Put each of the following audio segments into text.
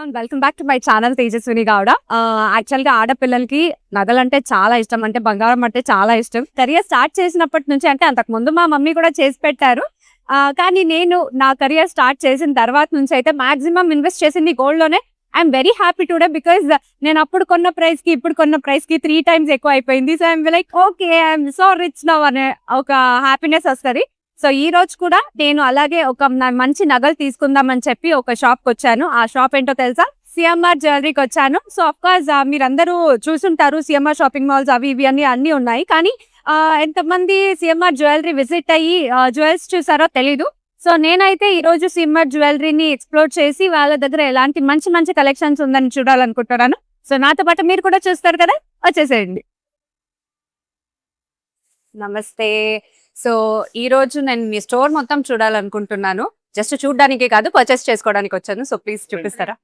Everyone, welcome back to my channel Tejaswini Gowda. Actual గా ఆడపిల్లలకి నగలంటే చాలా ఇష్టం, అంటే బంగారం అంటే చాలా ఇష్టం. కెరియర్ స్టార్ట్ చేసినప్పటి నుంచి, అంటే అంతకు ముందు మా మమ్మీ కూడా చేసి పెట్టారు. కానీ నేను నా కెరియర్ స్టార్ట్ చేసిన తర్వాత నుంచి అయితే మాక్సిమం ఇన్వెస్ట్ చేసింది గోల్డ్ లోనే. I'm very happy today because నేను అప్పుడు కొన్న ప్రైస్ కి ఇప్పుడు కొన్న ప్రైస్ కి 3 times ఎక్కువ అయిపోయింది. So I'm like okay, I'm so rich now అనే ఒక హ్యాపీనెస్ వస్తుంది. సో ఈ రోజు కూడా నేను అలాగే ఒక మంచి నగలు తీసుకుందామని చెప్పి ఒక షాప్ కి వచ్చాను. ఆ షాప్ ఏంటో తెలుసా? సిఎంఆర్ జ్యువెలరీకి వచ్చాను. సో అఫ్ కోర్స్ మీరందరూ చూసుంటారు, సిఎంఆర్ షాపింగ్ మాల్స్ అవి ఇవి అన్ని ఉన్నాయి. కానీ ఎంతమంది సిఎంఆర్ జ్యువెలరీ విజిట్ అయ్యి జ్యువెల్స్ చూసారో తెలీదు. సో నేనైతే ఈ రోజు సిఎంఆర్ జ్యువెలరీని ఎక్స్ప్లోర్ చేసి వాళ్ళ దగ్గర ఎలాంటి మంచి మంచి కలెక్షన్స్ ఉందని చూడాలనుకుంటున్నాను. సో నాతో పాటు మీరు కూడా చూస్తారు కదా, వచ్చేసేయండి. నమస్తే. సో ఈ రోజు నేను మీ స్టోర్ మొత్తం చూడాలనుకుంటున్నాను. జస్ట్ చూడడానికి కాదు, పర్చేస్ చేసుకోవడానికి వచ్చాను. సో ప్లీజ్ చూపిస్తారా?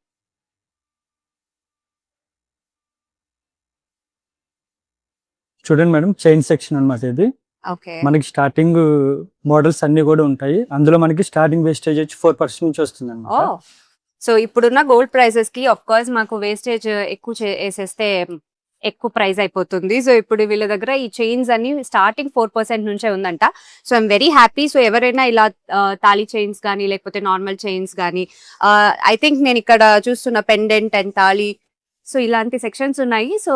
చూడండి మేడం, చైన్ సెక్షన్ అన్నమాట ఇది. ఓకే, మనకి స్టార్టింగ్ మోడల్స్ అన్ని కూడా ఉంటాయి. అందులో మనకి స్టార్టింగ్ వేస్టేజ్ వచ్చి 4% నుంచి వస్తుంది అన్నమాట. సో ఇప్పుడున్న గోల్డ్ ప్రైసెస్ కి ఆఫ్ కోర్స్ మాకు వేస్టేజ్ ఎక్కువ వేసేస్తే ఎక్కువ ప్రైస్ అయిపోతుంది. సో ఇప్పుడు వీళ్ళ దగ్గర ఈ చైన్స్ అన్ని స్టార్టింగ్ 4% నుంచే ఉందంట. So I'm very happy. So ఎవరైనా ఇలా తాళీ చైన్స్ కానీ లేకపోతే నార్మల్ చైన్స్ కానీ, ఐ థింక్ నేను ఇక్కడ చూస్తున్న పెండెంట్ అండ్ తాళీ, సో ఇలాంటి సెక్షన్స్ ఉన్నాయి. సో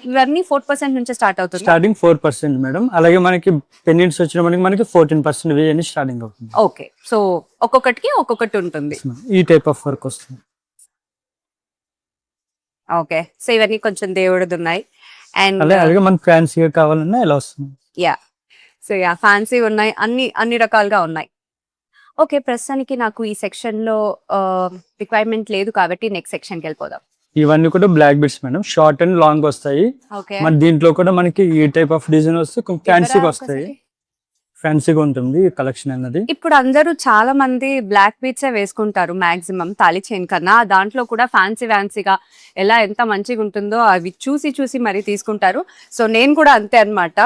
ఇవన్నీ 4% నుంచే స్టార్ట్ అవుతుంది. Starting 4% madam. అలాగే మనకి పెండెంట్స్ వచ్చిన మనకి 14% వేయండి స్టార్టింగ్ అవుతుంది. ఓకే, సో ఒక్కొక్కటికి ఒక్కొక్కటి ఉంటుంది. ఈ టైప్ ఆఫ్ వర్క్ వస్తుంది. ఓకే, సో ఇవన్నీ కొంచెం దేవుడిది ఉన్నాయి. అండ్ అలాగే మనకి ఫ్యాన్సీగా కావాలన్నా ఇలా వస్తుంది. యా, సో యా ఫ్యాన్సీ ఉన్నాయి, అన్ని రకాలుగా ఉన్నాయి. ఓకే, ప్రస్తుతానికి నాకు ఈ సెక్షన్ లో రిక్వైర్మెంట్ లేదు కాబట్టి నెక్స్ట్ సెక్షన్ కి వెళ్ళిపోదాం. ఇవన్నీ కూడా black beads madam, short and long వస్తాయి. ఓకే, మన దీంట్లో కూడా మనకి ఈ టైప్ ఆఫ్ డిజైన్ వస్తే ఫ్యాన్సీగా వస్తాయి. ఫ్యాన్సీగా ఉంటుంది కలెక్షన్ అన్నది. ఇప్పుడు అందరూ చాలా మంది బ్లాక్ బీట్స్ వేసుకుంటారు మాక్సిమం తాళి చైన్ కన్నా. దాంట్లో కూడా ఫ్యాన్సీగా ఎలా ఎంత మంచిగా ఉంటుందో అవి చూసి మరీ తీసుకుంటారు. సో నేను కూడా అంతే అన్నమాట.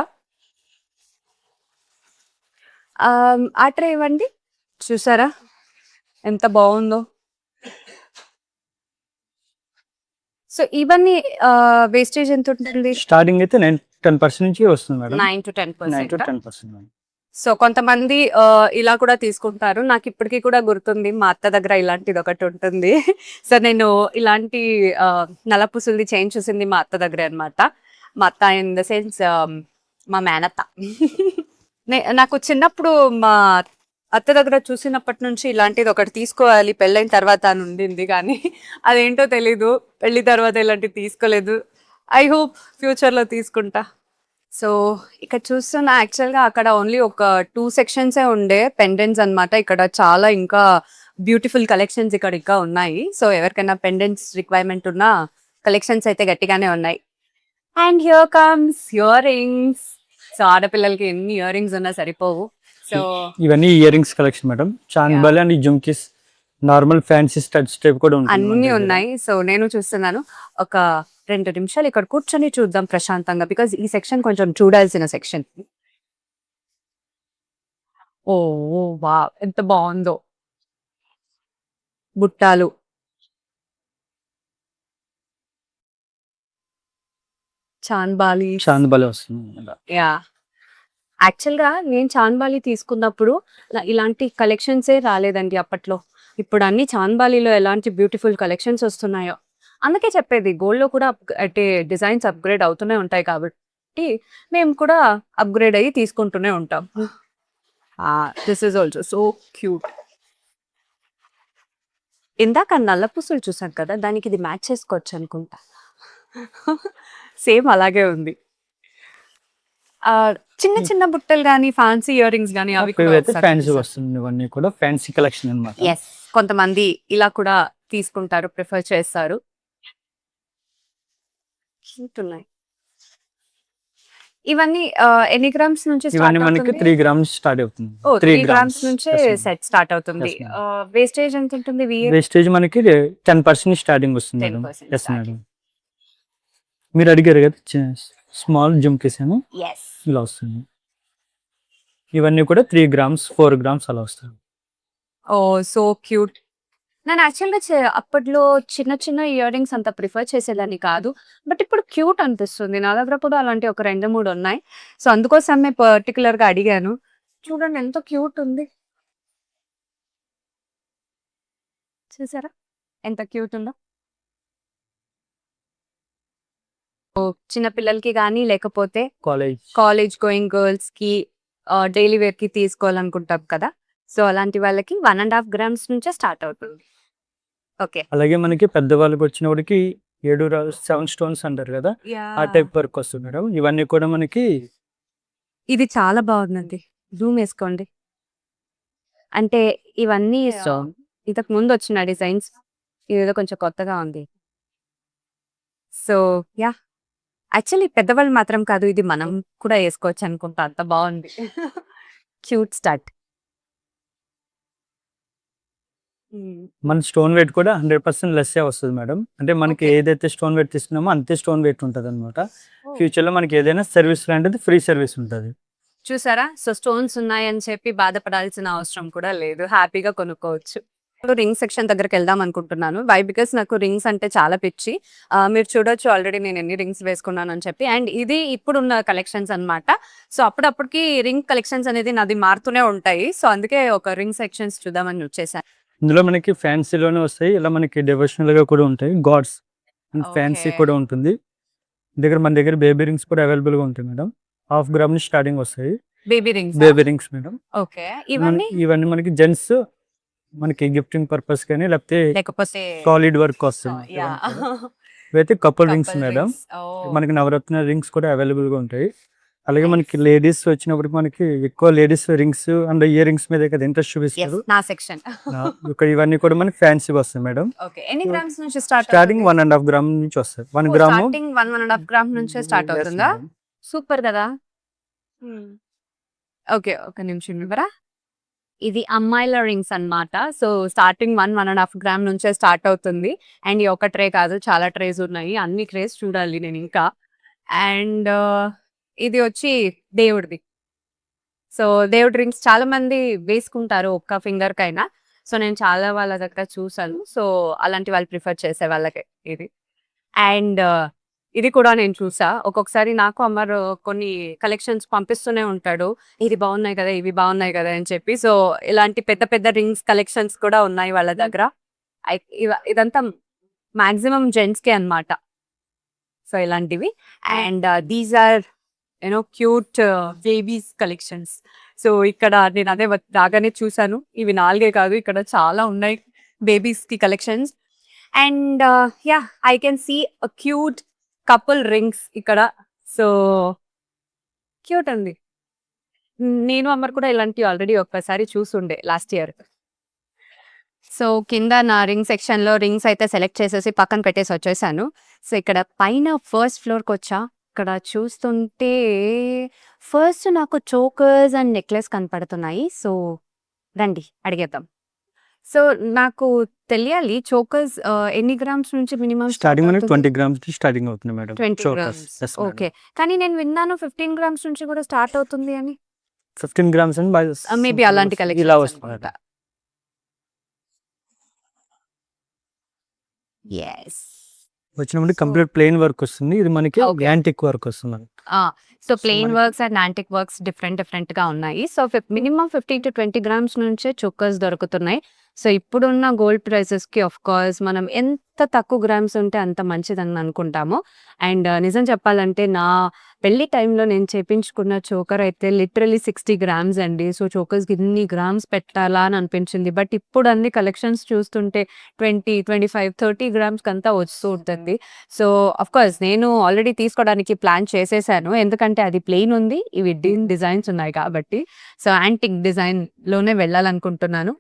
ఆ ట్రే ఇవ్వండి, చూసారా ఎంత బాగుందో. సో ఇవన్నీ వేస్టేజ్ ఎంత ఉంటుంది? స్టార్టింగ్ అయితే 10% నుంచి వస్తుంది మేడం. 9 to 10%. 10%. సో కొంతమంది ఇలా కూడా తీసుకుంటారు. నాకు ఇప్పటికీ కూడా గుర్తుంది, మా అత్త దగ్గర ఇలాంటిది ఒకటి ఉంటుంది. సో నేను ఇలాంటి నలపుసుల్ది చైన్ చూసింది మా అత్త దగ్గర అనమాట. మా అత్త ఇన్ ద సెన్స్ మా మేనత్త. నాకు చిన్నప్పుడు మా అత్త దగ్గర చూసినప్పటి నుంచి ఇలాంటిది ఒకటి తీసుకోవాలి పెళ్ళైన తర్వాత అని ఉండింది, కానీ అదేంటో తెలీదు. పెళ్లి తర్వాత ఇలాంటివి తీసుకోలేదు. ఐ హోప్ ఫ్యూచర్లో తీసుకుంటా. సో ఇక్కడ చూస్తున్న యాక్చువల్గా అక్కడ ఓన్లీ ఒక 2 sections ఉండే పెండెంట్స్ అన్నమాట. ఇక్కడ చాలా ఇంకా బ్యూటిఫుల్ కలెక్షన్స్ ఇక్కడ ఇంకా ఉన్నాయి. సో ఎవరికైనా పెండెంట్స్ రిక్వైర్మెంట్ ఉన్న కలెక్షన్స్ అయితే గట్టిగానే ఉన్నాయి. And here comes earrings. So ఆడపిల్లలకి ఎన్ని ఇయర్ రింగ్స్ ఉన్నా సరిపోవు. సో ఇవన్నీ ఇయర్ రింగ్స్ కలెక్షన్ మేడం. చాన్బల్ and jhumkis, normal fancy studs type కూడా ఉంటుంది, అన్ని ఉన్నాయి. సో నేను చూస్తున్నాను. ఒక 2 నిమిషాలు ఇక్కడ కూర్చొని చూద్దాం ప్రశాంతంగా, బికాజ్ ఈ సెక్షన్ కొంచెం చూడాల్సిన సెక్షన్. ఓ వా, ఎంత బాగుందో. బుట్టాలు, చాందబాలి వస్తుంది. యా, యాక్చువల్గా నేను చాంద్బాలి తీసుకున్నప్పుడు ఇలాంటి కలెక్షన్సే రాలేదండి అప్పట్లో. ఇప్పుడు అన్ని చాంద్బాలిలో ఎలాంటి బ్యూటిఫుల్ కలెక్షన్స్ వస్తున్నాయో. అందుకే చెప్పేది, గోల్డ్లో కూడా అంటే డిజైన్స్ అప్గ్రేడ్ అవుతూనే ఉంటాయి కాబట్టి మేము కూడా అప్గ్రేడ్ అయ్యి తీసుకుంటూనే ఉంటాం. This is also so cute. ఇందాక నల్లపూసలు చూసాను కదా, దానికి ఇది మ్యాచ్ చేసుకోవచ్చు అనుకుంటా. సేమ్ అలాగే ఉంది. చిన్న బుట్టలు కానీ ఫ్యాన్సీ ఇయర్ రింగ్స్ కానీ అవి ఫ్యాన్సీ వస్తుంది. ఇవన్నీ కూడా ఫ్యాన్సీ కలెక్షన్ అన్నమాట. ఎస్, కొంతమంది ఇలా కూడా తీసుకుంటారు, ప్రిఫర్ చేస్తారు. ఉన్నాయి. ఇవన్నీ ఎన్ని గ్రామ్స్ నుంచి ఇవన్నీ మనకి 3 grams స్టార్ట్ అవుతుంది. 3 grams నుంచే సెట్ స్టార్ట్ అవుతుంది. వేస్టేజ్ ఎంత ఉంటుంది? వేస్టేజ్ మనకి 10% స్టార్టింగ్ వస్తుంది మేడం. ఎస్ మేడం, మీరు అడిగారు కదా స్మాల్ జుమ్కిస్ అని, ఇలా వస్తుంది. ఇవన్నీ కూడా 3 grams 4 grams అలా వస్తాయి. ఓ సో క్యూట్. నేను యాక్చువల్‌గా అప్పట్లో చిన్న చిన్న ఇయర్ రింగ్స్ అంత ప్రిఫర్ చేసేదాన్ని కాదు. బట్ ఇప్పుడు క్యూట్ అనిపిస్తుంది. నా దగ్గర కూడా అలాంటివి ఒక 2, 3 ఉన్నాయి. సో, అందుకోసమే పర్టిక్యులర్‌గా అడిగాను. చూడండి ఎంత క్యూట్ ఉంది. చూసారా? ఎంత క్యూట్ ఉందో. చిన్న పిల్లలకి గానీ, లేకపోతే కాలేజ్ గోయింగ్ గర్ల్స్‌కి డైలీ వేర్‌కి తీసుకోవాలనుకుంటాం కదా! సో, అలాంటి వాళ్ళకి 1½ గ్రామ్స్ నుంచే స్టార్ట్ అవుతుంది. ఓకే. అలాగే మనకి పెద్దవాళ్ళకి వచ్చినప్పటికి 7 స్టోన్స్ అంటారు కదా, ఆ టైప్ వర్క్ వస్తుంది మేడం. ఇవన్నీ కూడా మనకి ఇది చాలా బాగుందండి. జూమ్ ఏసుకోండి. అంటే ఇవన్నీ ఇంతకు ముందు వచ్చిన డిజైన్స్. ఇదేదో కొంచెం కొత్తగా ఉంది. So, yeah! యాక్చువల్లీ పెద్దవాళ్ళు మాత్రం కాదు. ఇది మనం కూడా ఏసుకోవచ్చు అనుకుంటా. అంత బాగుంది. Cute start. మన స్టోన్ వెయిట్ కూడా 100% లెస్సే వస్తుంది మేడం. అంటే మనకి ఓకే. ఏదైతే స్టోన్ వెయిట్ తీసుకున్నామో అంతే స్టోన్ వెయిట్ ఉంటదనమాట. ఓహ్! ఫ్యూచర్‌లో మనకి ఏదైనా సర్వీస్ లాంటిది ఫ్రీ సర్వీస్ ఉంటది. చూసారా? సో, స్టోన్స్ ఉన్నాయని చెప్పి బాధపడాల్సిన అవసరం కూడా లేదు. హ్యాపీగా కొనుక్కోవచ్చు. ఇప్పుడు రింగ్ సెక్షన్ దగ్గరికెళ్దాం అనుకుంటున్నాను. వై? బికాస్ నాకు రింగ్స్ అంటే చాలా పిచ్చి. మీరు చూడొచ్చు ఆల్రెడీ నేను ఎన్ని రింగ్స్ వేసుకున్నానని చెప్పి. అండ్ ఇది ఇప్పుడున్న కలెక్షన్స్ అన్నమాట. సో, అప్పుడప్పటికి రింగ్ కలెక్షన్స్ అనేది నాది మారుతూనే ఉంటాయి. సో, అందుకే ఒక రింగ్ సెక్షన్స్ చూద్దామని వచ్చేసాను. ఇందులో మనకి ఫ్యాన్సీలోనే వస్తాయి. ఇలా మనకి డివోషనల్‌గా కూడా ఉంటాయి. Gods and fancy okay. కూడా ఉంటుంది. మన దగ్గర బేబీ రింగ్స్ కూడా అవైలబుల్‌గా ఉంటాయి మేడం. 1/2 గ్రామ్ నుంచి స్టార్టింగ్ వస్తాయి. బేబీ రింగ్సా? Baby rings madam. ఓకే. ఇవన్నీ? ఇవన్నీ మనకి జెంట్స్ మనకి గిఫ్టింగ్ పర్పస్ కానీ లేకపోతే లేకపోతే సాలిడ్ వర్క్ వస్తుంది. యాహ్! ఇవైతే couple rings couple madam. Rings. Oh! మనకి నవరత్న రింగ్స్ కూడా అవైలబుల్‌గా ఉంటాయి. అలాగే నైస్. మనకి లేడీస్ వచ్చినప్పటికి మనకి ఎక్కువ ladies rings and ear rings మీదే కదా ఇంట్రెస్ట్ యెస్. చూపిస్తారు. నా సెక్షన్. ఇక్కడ ఇవన్నీ కూడా మనకి ఫ్యాన్సీగా వస్తాయి మేడం. ఓకే. ఎన్ని గ్రామ్స్ నుంచి స్టార్ట్ స్టార్టింగ్ అవుతుంది? 1½ గ్రామ్ నుంచి వస్తాయి. 1 ఓహ్! గ్రాము స్టార్టింగ్ 1½ గ్రామ్ నుంచే స్టార్ట్ Yes, అవుతుందా? madam. సూపర్ గదా! ఓకే. ఒక నిమిషం ఇవ్వరా? ఇది అమ్మాయిల రింగ్స్ అన్నమాట. సో, స్టార్టింగ్ 1½ గ్రామ్ నుంచే స్టార్ట్ అవుతుంది. అండ్ ఈ ఒక ట్రే కాదు చాలా ట్రేస్ ఉన్నాయి. అన్ని ట్రేస్ చూడాలి నేనింకా. అండ్ ఇది వచ్చి దేవుడిది. సో, దేవుడి రింగ్స్ చాలా మంది వేసుకుంటారు ఒక్క ఫింగర్‌కైనా. సో, నేను చాలా వాళ్ళ దగ్గర చూసాను. సో, అలాంటి వాళ్ళు ప్రిఫర్ చేసే వాళ్ళకే ఇది. అండ్ ఇది కూడా నేను చూసా. ఒక్కొక్కసారి నాకు అమర్ కొన్ని కలెక్షన్స్ పంపిస్తూనే ఉంటాడు. ఇది బాగున్నాయి కదా! ఇవి బాగున్నాయి కదా! అని చెప్పి. సో, ఇలాంటి పెద్ద పెద్ద రింగ్స్ కలెక్షన్స్ కూడా ఉన్నాయి వాళ్ళ దగ్గర. ఇదంతా మాక్సిమం జెంట్స్‌కే అన్నమాట. సో, ఇలాంటివి. And these are cute babies collections. So, ఇక్కడ నేను అదే రాగానే చూసాను. ఇవి 4 కాదు ఇక్కడ చాలా ఉన్నాయి బేబీస్‌కి collections. And yeah! I can see a cute couple rings ఇక్కడ. సో, క్యూట్ ఉంది. నేను అమర్ కూడా ఇలాంటివి ఆల్రెడీ ఒక్కసారి చూసుండే లాస్ట్ ఇయర్. సో, కింద నా రింగ్ సెక్షన్‌లో రింగ్స్ అయితే సెలెక్ట్ చేసేసి పక్కన పెట్టేసి వచ్చేసాను. సో, ఇక్కడ పైన ఫస్ట్ ఫ్లోర్‌కొచ్చా. ఇక్కడ చూస్తుంటే ఫస్ట్ నాకు చోకర్స్ అండ్ నెక్లెస్ కనపడుతున్నాయి. సో, రండి అడిగేద్దాం. సో, నాకు తెలియాలి చోకర్స్ ఎన్ని గ్రామ్స్ నుంచి మినిమమ్ స్టార్ట్ స్టార్టింగ్ మనకి అవుతుంది? 20 గ్రామ్స్ నుంచి స్టార్టింగ్ అవుతుంది madam. 20 chokers. Grams. Yes, madam. Okay. కానీ నేను విన్నాను 15 గ్రామ్స్ నుంచి కూడా స్టార్ట్ అవుతుంది అని. 15 గ్రామ్స్ అని మేబీ అలాంటి ఇలా కలెక్షన్స్ వస్తుంది అనుకుంటా. మేడం. యెస్. వచ్చినప్పుడు సో కంప్లీట్ ప్లెయిన్ వర్క్ వస్తుంది. ఇది మనకి ఓకే. యాంటిక్ వర్క్ వస్తుంది మనకి. సో, సో ప్లెయిన్ మనకి వర్క్స్ అండ్ యాంటిక్ వర్క్స్ డిఫరెంట్‌గా ఉన్నాయి. సో, మినిమమ్ 15-20 గ్రామ్స్ నుంచే చోకర్స్ దొరుకుతున్నాయి. సో, ఇప్పుడున్న గోల్డ్ ప్రైసెస్‌కి ఆఫ్‌కోర్స్ మనం ఎంత తక్కువ గ్రామ్స్ ఉంటే అంత మంచిదని అనుకుంటాము. అండ్ నిజం చెప్పాలంటే నా పెళ్లి టైంలో నేను చేపించుకున్న చోకర్ అయితే లిటరల్లీ 60 గ్రామ్స్ అండి. సో, చోకర్స్‌కి ఇన్ని గ్రామ్స్ పెట్టాలా అని అనిపించింది. బట్ ఇప్పుడు అన్ని కలెక్షన్స్ చూస్తుంటే 20, 25, 30 గ్రామ్స్‌కంతా వస్తూ ఉంటుంది. సో, ఆఫ్‌కోర్స్ నేను ఆల్రెడీ తీసుకోవడానికి ప్లాన్ చేసేసాను. ఎందుకంటే అది ప్లెయిన్ ఉంది. ఇవి డిజైన్స్ ఉన్నాయి కాబట్టి. సో, యాంటిక్ డిజైన్‌లోనే వెళ్ళాలనుకుంటున్నాను.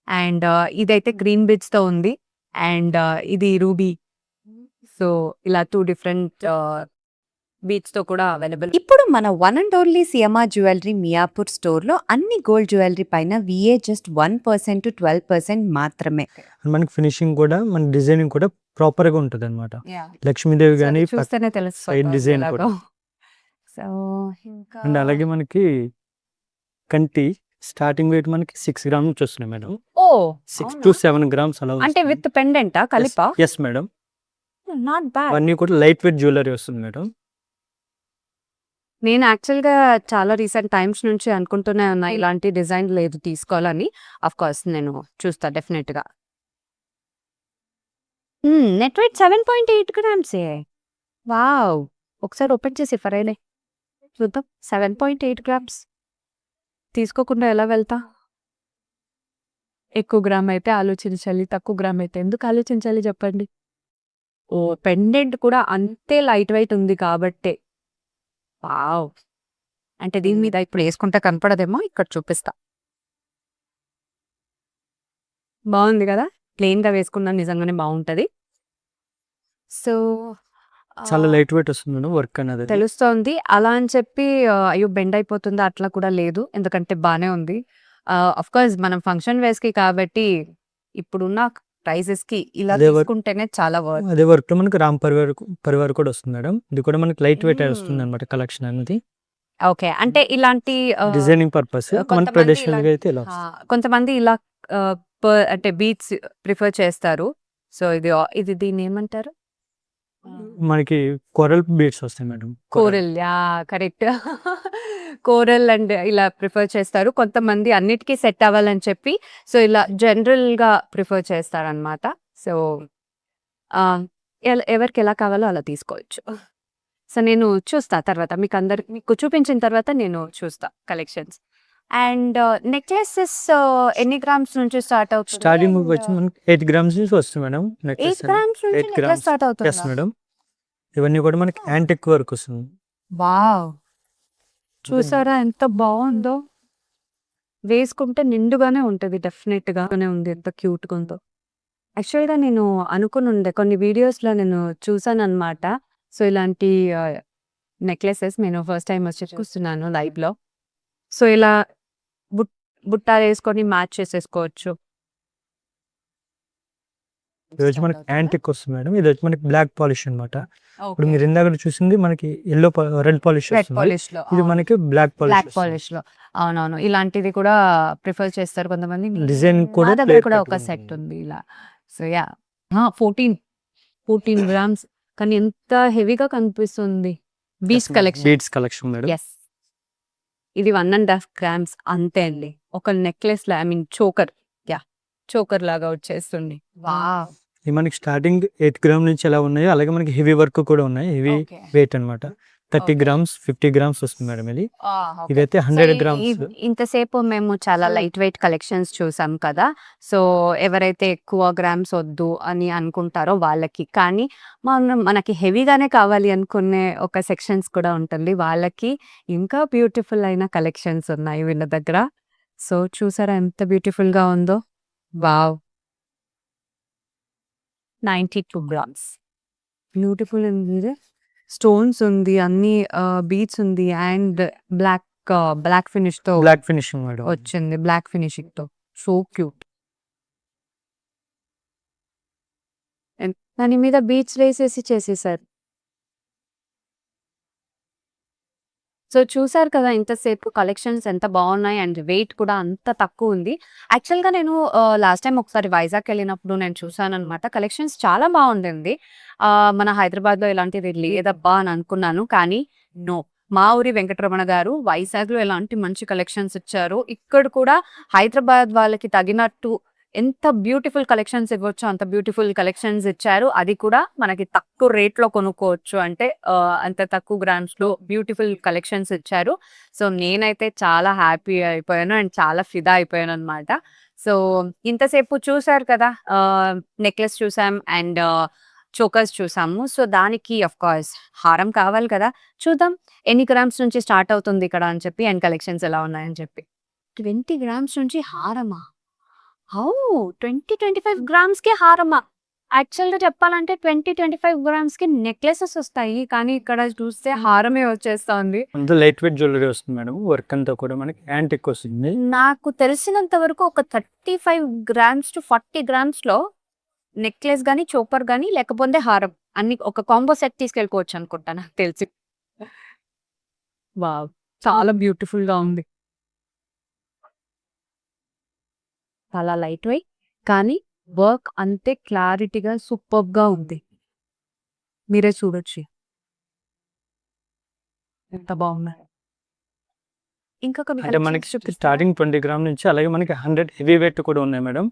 అండ్ ఇదైతే గ్రీన్ బీడ్స్‌తో ఉంది. అండ్ ఇది రూబీ. సో, ఇలా 2 డిఫరెంట్ బీడ్స్‌తో కూడా అవైలబుల్. ఇప్పుడు మన one and only CMR jewellery Miyapur స్టోర్‌లో అన్ని గోల్డ్ జ్యువెలరీ పైన విఏ జస్ట్ 1% to 12% మాత్రమే. మనకి ఫినిషింగ్ కూడా మన డిజైనింగ్ కూడా ప్రాపర్‌గా ఉంటదన్నమాట. యాహ్! లక్ష్మీదేవి సో, గాని అది చూస్తేనే సైడ్ తెలిసిపోతుంది డిజైన్ ఎలాగో. కూడా. సో, ఇంకా అండ్ అలాగే మనకి కంటి స్టార్టింగ్ వెయిట్ మనకి 6 గ్రామ్స్ నుంచి వస్తున్నాయి మేడం. ఓహ్! 6 to 7 grams అలా అంటే విత్ పెండెంటా కలిపా? Yes madam. Not bad. అవన్నీ కూడా లైట్ వెయిట్ జ్యువెలరీ వస్తుంది మేడం. నేను యాక్చువల్‌గా చాలా రీసెంట్ టైమ్స్ నుంచి అనుకుంటూనే ఉన్నా ఇలాంటి డిజైన్ లేదు తీసుకోవాలని. ఆఫ్ కోర్స్ నేను చూస్తా డెఫినెట్‌గా. Net weight 7.8 గ్రామ్సే. వావ్! ఒకసారి ఓపెన్ చేసి ఫరైలే. చూద్దాం. 7.8 గ్రామ్స్. తీసుకోకుండా ఎలా వెళ్తా? ఎక్కువ గ్రామ్ అయితే ఆలోచించాలి. తక్కువ గ్రామ్ అయితే ఎందుకు ఆలోచించాలి చెప్పండి? ఓహ్! పెండెంట్ కూడా అంతే లైట్ వెయిట్ ఉంది కాబట్టే. వావ్! అంటే దీని మీద ఇప్పుడు యేసుకుంటే కనపడదేమో ఇక్కడ చూపిస్తా. బావుంది గదా! ప్లెయిన్‌గా వేసుకున్నా నిజంగానే బావుంటది. సో, చాలా లైట్ వెయిట్ వస్తుంది మేడం వర్క్ అనేది. తెలుస్తోంది. అలా అని చెప్పి అయ్యో! బెండ్ అయిపోతుందా అట్లా కూడా లేదు. ఎందుకంటే బానే ఉంది. ఆఫ్‌కోర్స్ మనం ఫంక్షన్ వేర్స్‌కి కాబట్టి ఇప్పుడున్న ప్రైజెస్‌కి ఇలా అదే వర్క్ తీసుకుంటేనే చాలా వర్త్. అదే వర్క్‌లో మనకి రామ్ పరివార్ కూడా వస్తుంది మేడం. ఇది కూడా మనకి లైట్ వెయిట్ హ్మ్. వస్తుందన్నమాట కలెక్షన్ అనేది. ఓకే. అంటే ఇలాంటి డిజైనింగ్ పర్పస్ మన కొంతమంది ట్రెడిషనల్‌గా అయితే ఇలా ఆ! వస్తుంది. కొంతమంది ఇలా అంటే బీట్స్ ప్రిఫర్ చేస్తారు. సో, ఇది దీన్నేమంటారు? మనకి కోరల్ బీడ్స్ వస్తాయి madam. Coral. Yeah! Correct. Coral and ఇలా ప్రిఫర్ చేస్తారు. కొంతమంది అన్నిటికి సెట్ అవ్వాలని చెప్పి సో, ఇలా జనరల్‌గా ప్రిఫర్ చేస్తారనమాట. సో, ఆహ్, ఎవరికి ఎలా కావాలో అలా తీసుకోవచ్చు. సో, నేను చూస్తా తర్వాత మీకు చూపించిన తర్వాత నేను చూస్తా కలెక్షన్స్. అండ్ నెక్లెసెస్ ఎన్ని గ్రామ్స్ నుంచి స్టార్ట్ అవుతుంది? స్టార్టింగ్ అండ్ వచ్చి మనకి 8 గ్రామ్స్ నుంచి వస్తుంది మేడం 8 నెక్లెస్ అనేది. గ్రామ్స్ నుంచి 8 నెక్లెస్ గ్రామ్స్ స్టార్ట్ ఎస్ అవుతుందా? మేడం. ఇవన్నీ కూడా మనకి యాంటిక్ వర్క్ వస్తుంది. వావ్! చూసారా ఎంత బావుందో? వేసుకుంటే నిండుగానే ఉంటది డెఫినెట్‌గానే ఉంది. ఎంత క్యూట్‌గా ఉందో. యాక్చువల్‌గా నేను అనుకునుండే కొన్ని వీడియోస్‌లో నేను చూసాననమాట. సో, ఇలాంటి నెక్లెసెస్ నేను ఫస్ట్ టైమ్ వచ్చి చూస్తున్నాను లైవ్‌లో. సో, ఇలా బుట్ బుట్టాలేసుకొని మ్యాచ్ చేసేసుకోవచ్చు. ఇది వచ్చి మనకి యాంటిక్ వస్తుంది మేడం. ఇది వచ్చి మనకి బ్లాక్ పాలిష్ అన్నమాట. ఇప్పుడు ఓకే. మీరు ఇందాక చూసింది మనకి రెడ్ పాలిష్ రెడ్ వస్తుంది. పాలిష్‌లో. ఇది అవును. మనకి బ్లాక్ పాలిష్ బ్లాక్ వస్తుంది. పాలిష్‌లో. అవునవును. ఇలాంటిది కూడా ప్రిఫర్ చేస్తారు కొంతమంది. డిజైన్ నా కూడా దగ్గర ప్లేట్ కూడా కట్ ఒక ఉంటుంది. సెట్ ఉంది ఇలా. So, yeah! 14 గ్రామ్స్. కానీ ఎంత హెవీగా కనిపిస్తుంది. Beads collection. Beads collection madam. Yes. ఇది 1½ గ్రామ్స్ అంతే అండి. ఒక నెక్లెస్‌లా I mean choker. Yeah! Choker లాగా వచ్చేస్తుంది. వావ్! ఇది మనకి స్టార్టింగ్ 8 గ్రామ్ నుంచి ఎలా ఉన్నాయో అలాగే మనకి హెవీ వర్క్ కూడా ఉన్నాయి. Heavy okay. వెయిట్ అన్నమాట. 30 ఓకే. గ్రామ్స్, 50 గ్రామ్స్ వస్తుంది మేడం ఇది. ఓకే. ఇదైతే సో, 100 గ్రామ్స్. ఇంతసేపు మేము చాలా లైట్ వెయిట్ కలెక్షన్స్ చూసాం కదా! సో, ఎవరైతే ఎక్కువ గ్రామ్స్ వద్దు అని అనుకుంటారో వాళ్ళకి. కానీ మనకి హెవీగానే కావాలి అనుకునే ఒక సెక్షన్స్ కూడా ఉంటుంది. వాళ్ళకి ఇంకా బ్యూటిఫుల్ అయిన కలెక్షన్స్ ఉన్నాయి వీళ్ళ దగ్గర. సో, చూసారా ఎంత బ్యూటిఫుల్‌గా ఉందో? వావ్! 92 గ్రామ్స్. బ్యూటిఫుల్ ఉంది. స్టోన్స్ ఉంది. అన్ని బీడ్స్ ఉంది. అండ్ బ్లాక్ ఫినిష్‌తో బ్లాక్ ఫినిషింగ్ మేడం. వచ్చింది. బ్లాక్ ఫినిషింగ్‌తో. So cute. దాని మీద బీడ్స్ వేసేసి చేసేసారు. సో, చూసారు కదా ఇంతసేపు కలెక్షన్స్ ఎంత బావున్నాయి. అండ్ వెయిట్ కూడా అంత తక్కువుంది. యాక్చువల్‌గా నేను లాస్ట్ టైమ్ ఒకసారి వైజాగ్ వెళ్ళినప్పుడు నేను చూసాననమాట. కలెక్షన్స్ చాలా బావుండింది. మన హైదరాబాద్‌లో ఇలాంటిది లేదబ్బా అని అనుకున్నాను. కానీ నో. మా ఊరి వెంకటరమణ గారు వైజాగ్‌లో ఎలాంటి మంచి కలెక్షన్స్ ఇచ్చారో, ఇక్కడ కూడా హైదరాబాద్ వాళ్ళకి తగినట్టు ఎంత బ్యూటిఫుల్ కలెక్షన్స్ ఇవ్వొచ్చో అంత బ్యూటిఫుల్ కలెక్షన్స్ ఇచ్చారు. అది కూడా మనకి తక్కువ రేట్‌లో కొనుక్కోవచ్చు. అంటే అంత తక్కువ గ్రామ్స్‌లో బ్యూటిఫుల్ కలెక్షన్స్ ఇచ్చారు. సో, నేనైతే చాలా హ్యాపీ అయిపోయాను. అండ్ చాలా ఫిదా అయిపోయాననమాట. సో, ఇంతసేపు చూసారు కదా! నెక్లెస్ చూసాం అండ్ చోకర్స్ చూసాము. సో, దానికి ఆఫ్‌కోర్స్ హారం కావాలి కదా! చూద్దాం ఎన్ని గ్రామ్స్ నుంచి స్టార్ట్ అవుతుంది ఇక్కడ అని చెప్పి అండ్ కలెక్షన్స్ ఎలా ఉన్నాయని చెప్పి. 20 గ్రామ్స్ నుంచి హారమా? ఓహ్! 25 గ్రామ్స్‌కి హారమా? యాక్చువల్‌గా చెప్పాలంటే 25 గ్రామ్స్‌కి నెక్లెసెస్ వస్తాయి. కానీ ఇక్కడ చూస్తే హారమే వచ్చేస్తోంది. అంతా లైట్ వెయిట్ జ్యువెలరీ వస్తుంది మేడం. వర్క్ అంతా కూడా మనకి యాంటిక్ వస్తుంది. నాకు తెలిసినంత వరకు ఒక 35 గ్రామ్స్ టు 40 గ్రామ్స్‌లో నెక్లెస్ గాని, చోకర్ గాని లేకపోతే హారం అన్ని ఒక కాంబో సెట్ తీసుకెళ్ళిపోవచ్చు అనుకుంటా నాకు తెలిసి. వావ్! చాలా బ్యూటిఫుల్‌గా ఉంది. చాలా లైట్ వెయిట్, కానీ వర్క్ అంతే క్లారిటీగా సూపర్గా ఉంది. మీరే చూడొచ్చు ఎంత బాగున్నాయి. ఇంకా కొన్ని అంటే మనకి collections చూపిస్తారా? స్టార్టింగ్ 20 గ్రామ్ నుంచి, అలాగే మనకి 100 హెవీ వెయిట్ కూడా ఉన్నాయి మేడం.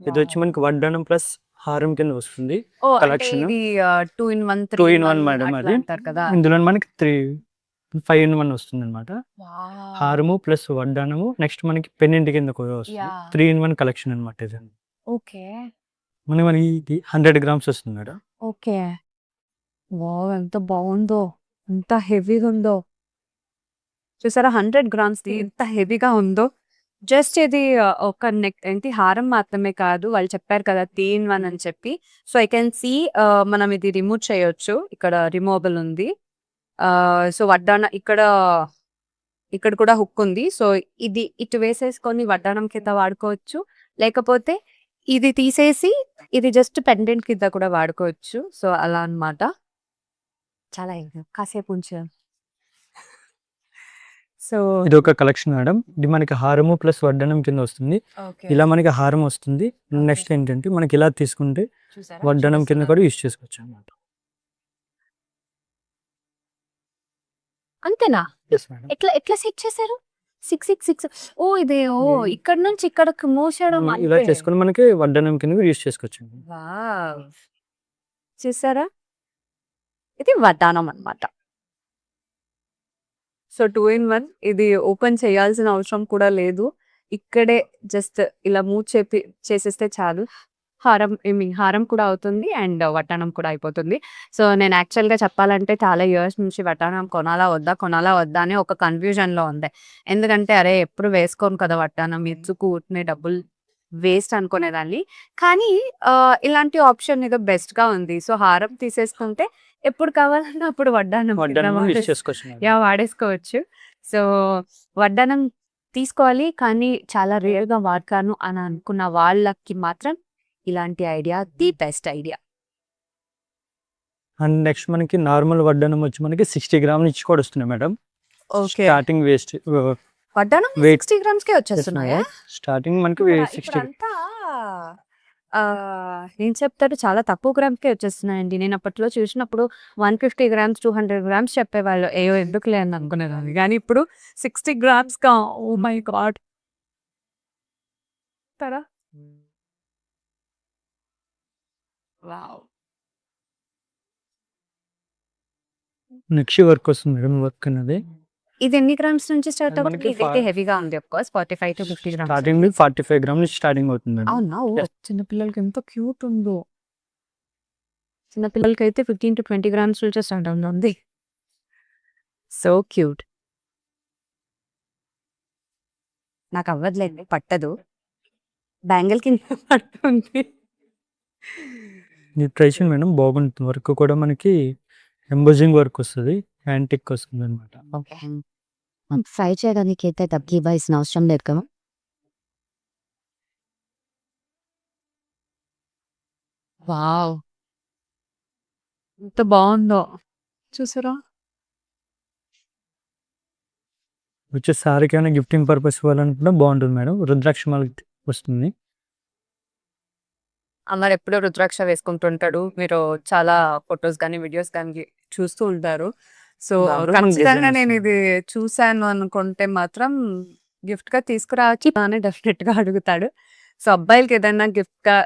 ఇది వచ్చి మనకి వడ్డానం ప్లస్ హారం కింద వస్తుంది. ఓ, అంటే collection. ఇది 2 in 1, 2 3 in 1 మేడం అట్లా అది. అంటారు కదా. ఇందులో మనకి 5 in 1 వస్తుంది అనమాట. Wow. హారము ప్లస్ వడ్డానము, నెక్స్ట్ మనకి పెన్నింటి కింద కూడా వస్తుంది. Yeah. 3 in 1 కలెక్షన్ అనమాట ఇది. ఓకే. మనకి ఇది 100 గ్రామ్స్ వస్తుంది మేడం. ఓకే. వావ్! ఎంత బాగుందో, ఎంత హెవీగా ఉందో చూసారా. 100 గ్రామ్స్ ఎంత హెవీగా ఉందో. జస్ట్ ఇది ఒక నెక్ ఏంటి హారం మాత్రమే కాదు, వాళ్ళు చెప్పారు కదా 3 in 1 అని చెప్పి. సో ఐ కెన్ సీ మనం ఇది రిమూవ్ చేయొచ్చు. ఇక్కడ రిమూవబుల్ ఉంది. సో వడ్డాన ఇక్కడ కూడా హుక్ ఉంది. సో ఇది ఇటు వేసేసుకొని వడ్డానం కింద వాడుకోవచ్చు, లేకపోతే ఇది తీసేసి ఇది జస్ట్ పెండెంట్ కింద కూడా వాడుకోవచ్చు. సో అలా అన్నమాట. చాలా కాసేపు ఉంచాం. సో ఇది ఒక కలెక్షన్ మేడం. ఇది మనకి హారము ప్లస్ వడ్డానం కింద వస్తుంది. ఇలా మనకి హారం వస్తుంది. నెక్స్ట్ ఏంటంటే మనకి ఇలా తీసుకుంటే వడ్డానం కింద కూడా యూజ్ చేసుకోవచ్చు అనమాట. అంతేనా? Yes madam. ఎట్లా సెట్ చేశారు? 666. ఓ ఇది ఇక్కడ నుంచి ఇక్కడికి మూసేయడం ఇలా అంతే. చేసుకుని మనకి వడ్డానం కింద కూడా యూజ్ చేసుకోవచ్చు. వావ్! చూసారా, ఇది వడ్డానం అన్నమాట. సో 2 in 1 ఇది ఓపెన్ చేయాల్సిన అవసరం కూడా లేదు. ఇక్కడే జస్ట్ ఇలా మూవ్ చేసేస్తే చాలు. హారం కూడా అవుతుంది అండ్ వడ్డానం కూడా అయిపోతుంది. సో నేను యాక్చువల్గా చెప్పాలంటే చాలా ఇయర్స్ నుంచి వడ్డానం కొనాలా వద్దా అని ఒక కన్ఫ్యూజన్లో ఉంది. ఎందుకంటే అరే ఎప్పుడు వేసుకోను కదా వడ్డానం, ఎందుకు ఊరికనే డబ్బులు వేస్ట్ అనుకునేదాన్ని. కానీ ఇలాంటి ఆప్షన్ ఏదో బెస్ట్గా ఉంది. సో హారం తీసేసుకుంటే ఎప్పుడు కావాలన్నా అప్పుడు వడ్డానం వడ్డానం యూజ్ చేసుకోవచ్చు మేడం. వాడేసుకోవచ్చు. సో వడ్డానం తీసుకోవాలి, కానీ చాలా రేర్గా వాడతాను అని అనుకున్న వాళ్ళకి మాత్రం ఇలాంటి idea the best idea. And next మనకి నార్మల్ వడ్డానం వచ్చి మనకి 60 గ్రామ్ నుంచి కూడా వస్తున్నాయి మేడం. స్టార్టింగ్ వేస్ట్ వడ్డానం Wait. 60 గ్రామ్స్కే వచ్చేస్తున్నాయా? స్టార్టింగ్ మనకి 60. ఇప్పుడంతా ఏం చెప్తారు, చాలా తక్కువ గ్రామ్స్కే వచ్చేస్తున్నాయండి. నేను అప్పట్లో చూసినప్పుడు 150 గ్రామ్స్ 200 గ్రామ్స్ చెప్పేవాళ్ళు. ఏయో ఎందుకులే అని అనుకునేదాన్ని, కానీ ఇప్పుడు 60 గ్రామ్స్గా. Oh my god. తరా వావ్. నెక్స్ట్ వర్క్ వస్తుంది మేడం. వర్క్ అనేది ఇది ఎన్ని గ్రామ్స్ నుంచి స్టార్ట్ అవుతుంది? మనకి ఇదైతే హెవీగా ఉంది of course 45 to 50 grams. Starting 45 gram నుంచి స్టార్టింగ్ అవుతుంది మేడం. అవునా? Yes. చిన్నపిల్లలకి ఎంత క్యూట్ ఉందో. చిన్నపిల్లలకి అయితే 15 to 20 గ్రామ్స్ నుంచి స్టార్ట్ అవుతుంది. So cute. నాకు అవ్వదులేండి, పట్టదు. బ్యాంగిల్ కింద పడుతుంది. ఇది ట్రై చేయండి మేడం, బాగుంటుంది. వర్క్ కూడా మనకి ఎంబోజింగ్ వర్క్ వస్తుంది, యాంటిక్ వస్తుంది అనమాట. ఓకే. ఫ్రై చేయడానికి అయితే డబ్బులు ఇవ్వాల్సిన అవసరం లేదు కదా. వావ్! ఎంత బాగుందో చూసారా. వచ్చే సారీకి ఏమైనా గిఫ్టింగ్ పర్పస్ ఇవ్వాలనుకుంటే బాగుంటుంది మేడం. రుద్రాక్ష మాల వస్తుంది. అమ్మారు ఎప్పుడూ రుద్రాక్ష వేసుకుంటుంటాడు. మీరు చాలా ఫొటోస్ కానీ వీడియోస్ కానీ చూస్తూ ఉంటారు. సో దాంట్లో మనకి ఖచ్చితంగా design నేను వస్తుంది. ఇది చూశాను అనుకుంటే మాత్రం గిఫ్ట్గా తీసుకురావచ్చు అని డెఫినెట్గా అడుగుతాడు. సో అబ్బాయిలకి ఏదైనా గిఫ్ట్గా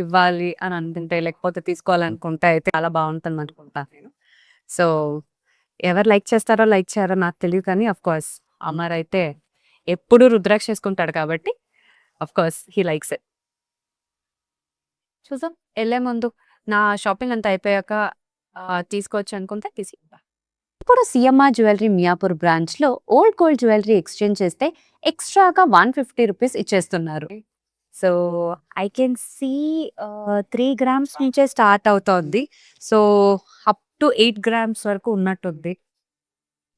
ఇవ్వాలి అని అనుకుంటే, లేకపోతే తీసుకోవాలనుకుంటే అయితే చాలా బాగుంటుంది అనుకుంటాను నేను. సో ఎవరు లైక్ చేస్తారో లైక్ చేయారో నాకు తెలియదు, కానీ అఫ్ కోర్స్ అమర్ అయితే ఎప్పుడు రుద్రాక్ష వేసుకుంటాడు కాబట్టి of course he likes it. చూద్దాం వెళ్ళే ముందు నా షాపింగ్ అంతా అయిపోయాక తీసుకోవచ్చు అనుకుంటే తీసుకుంటా. ఇప్పుడు సిఎంఆర్ జ్యువెలరీ మియాపూర్ బ్రాంచ్ లో ఓల్డ్ గోల్డ్ జ్యువెలరీ ఎక్స్చేంజ్ చేస్తే ఎక్స్ట్రాగా 150 రూపీస్ ఇచ్చేస్తున్నారు. So I can see 3 grams నుంచే స్టార్ట్ అవుతోంది. సో అప్ టు 8 గ్రామ్స్ వరకు ఉన్నట్టుంది.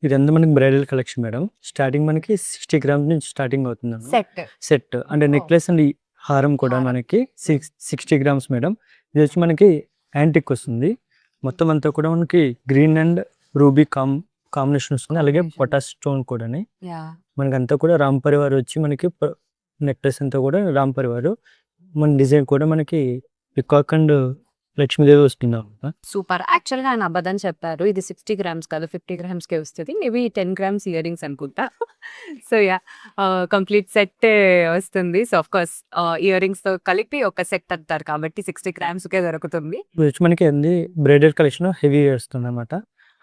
ఇదంతా మనకి బ్రైడల్ కలెక్షన్ మేడం. స్టార్టింగ్ మనకి 60 గ్రామ్స్ నుంచి స్టార్టింగ్ అవుతుంది సెట్ సెట్. అంటే నెక్లెస్ అండ్ ఈ హారం కూడా హారం. మనకి 60 గ్రామ్స్ మేడం. ఇది వచ్చి మనకి యాంటిక్ వస్తుంది. మొత్తం అంతా కూడా మనకి గ్రీన్ అండ్ రూబీ కాంబినేషన్ వస్తుంది. అలాగే పొటాస్ స్టోన్ కూడా మనకి అంతా కూడా రామ్ పరివార్ వచ్చి మనకి నెక్లెస్ అంతా కూడా రామ్ పరివార్. మన డిజైన్ కూడా మనకి పికాక్ అండ్ లక్ష్మీదేవి వస్తుంది అన్నమాట. సూపర్. యాక్చువల్‌గా ఆయన అబద్ధం చెప్పారు. ఇది 60 గ్రామ్స్ కాదు 50 గ్రామ్స్‌కే వస్తది. మేబీ 10 గ్రామ్స్ ఇయర్ రింగ్స్ అనుకుంటా. So yeah! కంప్లీట్ సెట్టే వస్తుంది. సో ఆఫ్‌కోర్స్ ఇయర్ రింగ్స్‌తో కలిపి ఒక సెట్ అంటారు కాబట్టి 60 గ్రామ్స్‌కే దొరుకుతుంది. ఇది వచ్చి మనకి ఏంది బ్రైడల్ కలెక్షన్ హెవీ వస్తుందన్నమాట.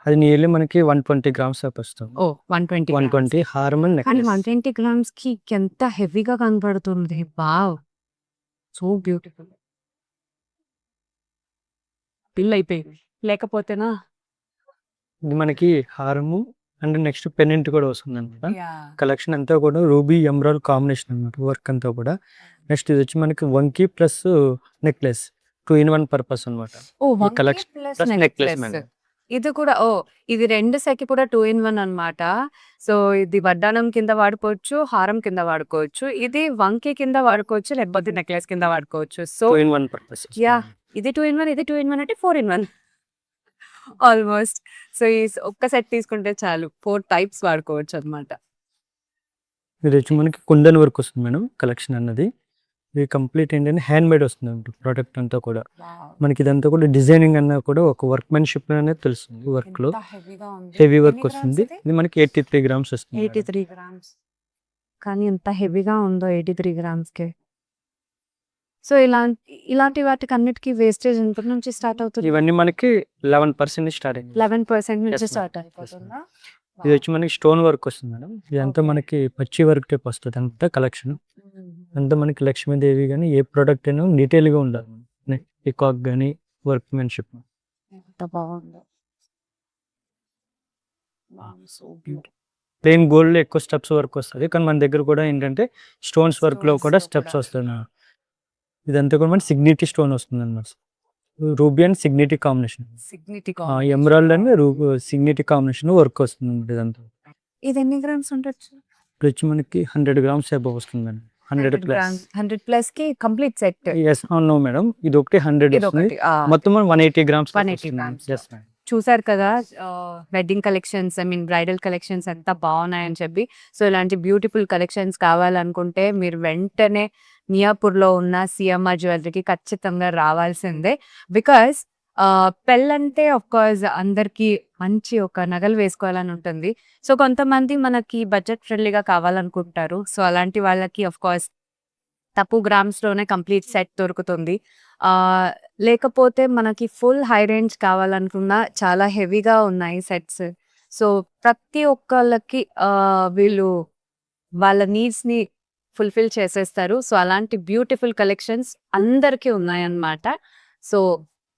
అది నియర్లీ మనకి 120 గ్రామ్స్ దాకా వస్తుంది. ఓహ్! 120 గ్రామ్స్. 120 హారం అండ్ కానీ నెక్లెస్. 120 గ్రామ్స్‌కి ఎంత హెవీగా కనపడుతుంది. వావ్! So beautiful. బిల్ అయిపోయింది. లేకపోతేనా ఇది మనకి హారము అండ్ నెక్స్ట్ పెండెంట్ కూడా వస్తుందన్నమాట. యాహ్! కలెక్షన్ అంతా కూడా రూబీ ఎమరాల్డ్ కాంబినేషన్ అన్నమాట వర్క్ అంతా కూడా. నెక్స్ట్ ఇది వచ్చి మనకి వంకీ ప్లస్ నెక్లెస్ 2 in 1 పర్పస్ అన్నమాట. ఓహ్! ఈ 1K collection plus plus necklace necklace. Madam. ఇది కూడా ఇది 2 సెట్ కూడా 2 in 1 అన్నమాట. సో ఇది వడ్డానం కింద వాడుకోవచ్చు, హారం కింద వాడుకోవచ్చు. ఇది వంకీ కింద వాడుకోవచ్చు, లేకపోతే నెక్లెస్ కింద వాడుకోవచ్చు. So 2 in 1 purpose. యాహ్! ఇది 2 in 1 ఇది 2 in 1 అంటే 4 in 1 ఆల్‌మోస్ట్. సో ఈ ఒక్క సెట్ తీసుకుంటే చాలు 4 టైప్స్ వాడుకోవచ్చు అన్నమాట. ఇది వచ్చి మనకి కుందన్ వర్క్ వస్తుంది మేడం కలెక్షన్ అన్నది. ఇది కంప్లీట్ ఏంటంటే హ్యాండ్ మేడ్ వస్తుంది ప్రోడక్ట్ అంతా కూడా. మనకి ఇదంతా కూడా డిజైనింగ్ అన్నా కూడా ఒక వర్క్‌మెన్‌షిప్ అనేది తెలుస్తుంది వర్క్‌లో. ఎంత హెవీగా ఉంది. హెవీ వర్క్ ఎన్ని గ్రామ్స్ వస్తుంది. ఇది? ఇది మనకి 83 గ్రామ్స్ వస్తుంది మేడం. 83 గ్రామ్స్. కానీ ఎంత హెవీగా ఉందో 83 గ్రామ్స్‌కే. సో ఇలాంటి వాటికి అన్నిటికి వేస్టేజ్ ఎంత నుంచి స్టార్ట్ అవుతుంది? ఇవన్నీ మనకి 11% నుంచి స్టార్ట్ అయింది. 11% నుంచి Yes, ma'am. స్టార్ట్ Yes, అయిపోతుందా? ఇది వచ్చి మనకి స్టోన్ వర్క్ వస్తుంది మేడం. ఇదంతా Okay. మనకి పచ్చి వర్క్ టైప్ వస్తుంది అంతా కలెక్షన్. అంతా మనకి లక్ష్మీదేవి కానీ ఏ ప్రోడక్ట్ అయినా డీటెయిల్గా ఉండాలి. పికాక్ కానీ వర్క్మెన్షిప్. ఎంత బాగుందో. So beautiful. ప్లెయిన్ గోల్డ్ ఎక్కువ స్టెప్స్ వర్క్ వస్తుంది. కానీ మన దగ్గర కూడా ఏంటంటే స్టోన్స్ వర్క్లో Stones కూడా లో స్టెప్స్ కూడా. వస్తుంది. ఇదంతా కూడా మన సిగ్నిటీ స్టోన్ వస్తుంది అన్నమాట. Ruby and Signity combination. Signity emerald and Signity combination work వస్తుంది అన్నమాట ఇదంతా. ఇది ఎన్ని గ్రామ్స్ ఉండొచ్చు? ఇప్పుడు వచ్చి మనకి 100 గ్రామ్స్ అబవ్ వస్తుంది మేడం. 100 ప్లస్. 100 ప్లస్ కి complete set. Yes no madam, ఇది ఒకటి 100 ఇది వస్తుంది. ఒకటి. మొత్తం 180 గ్రామ్స్ 180 grams. చూసారు కదా వెడ్డింగ్ కలెక్షన్స్ బ్రైడల్ కలెక్షన్స్ ఎంత బాగున్నాయని చెప్పి. సో ఇలాంటి బ్యూటిఫుల్ కలెక్షన్స్ కావాలనుకుంటే మీరు వెంటనే మియాపూర్లో ఉన్న సిఎంఆర్ జ్యువెలరీకి ఖచ్చితంగా రావాల్సిందే. బికాస్ పెళ్ళంటే ఆఫ్ కోర్స్ అందరికీ మంచి ఒక నగలు వేసుకోవాలని ఉంటుంది. సో కొంతమంది మనకి బడ్జెట్ ఫ్రెండ్లీగా కావాలనుకుంటారు. సో అలాంటి వాళ్ళకి ఆఫ్ కోర్స్ తక్కువ గ్రామ్స్లోనే కంప్లీట్ సెట్ దొరుకుతుంది. లేకపోతే మనకి ఫుల్ హై రేంజ్ కావాలనుకున్నా చాలా హెవీగా ఉన్నాయి సెట్స్. సో ప్రతి ఒక్కళ్ళకి వీళ్ళు వాళ్ళ నీడ్స్ని ఫుల్ఫిల్ చేసేస్తారు. సో అలాంటి బ్యూటిఫుల్ కలెక్షన్స్ అందరికీ ఉన్నాయన్నమాట. సో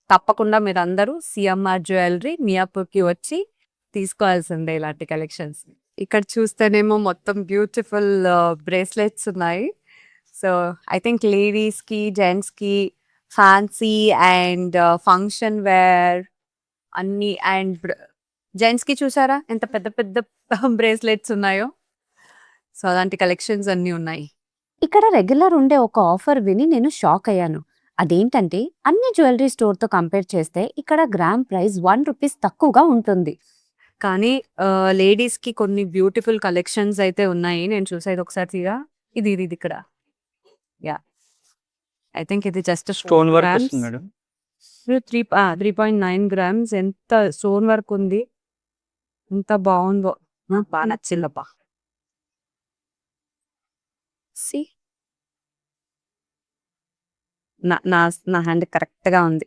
తప్పకుండా మీరు అందరూ సిఎంఆర్ జ్యువెలరీ మియాపూర్కి వచ్చి తీసుకోవాల్సిందే ఇలాంటి కలెక్షన్స్. ఇక్కడ చూస్తేనేమో మొత్తం బ్యూటిఫుల్ బ్రేస్లెట్స్ ఉన్నాయి. సో ఐ థింక్ లేడీస్కి జెంట్స్కి ఫ్యాన్సీ అండ్ ఫంక్షన్ వేర్ అన్ని అండ్ జెంట్స్కి చూసారా ఎంత పెద్ద పెద్ద బ్రేస్లెట్స్ ఉన్నాయో. సో అలాంటి కలెక్షన్స్ అన్నీ ఉన్నాయి. ఇక్కడ రెగ్యులర్ ఉండే ఒక ఆఫర్ విని నేను షాక్ అయ్యాను. అదేంటంటే అన్ని జ్యువెలరీ స్టోర్తో కంపేర్ చేస్తే ఇక్కడ గ్రామ్ ప్రైస్ 1 రూపీస్ తక్కువగా ఉంటుంది. కానీ లేడీస్కి కొన్ని బ్యూటిఫుల్ కలెక్షన్స్ అయితే ఉన్నాయి. నేను చూసేది ఒకసారి తీరా ఇది ఇది ఇక్కడ. యా ఐ థింక్ ఇది జస్ట్ స్టోన్ వర్క్ వస్తుంది మేడం. 3.9 గ్రామ్స్. ఎంత స్టోన్ వర్క్ ఉంది, ఎంత బాగుందో. నాకు బాగా నచ్చిందబ్బా. సి నా నా నా హ్యాండ్ కరెక్ట్గా ఉంది.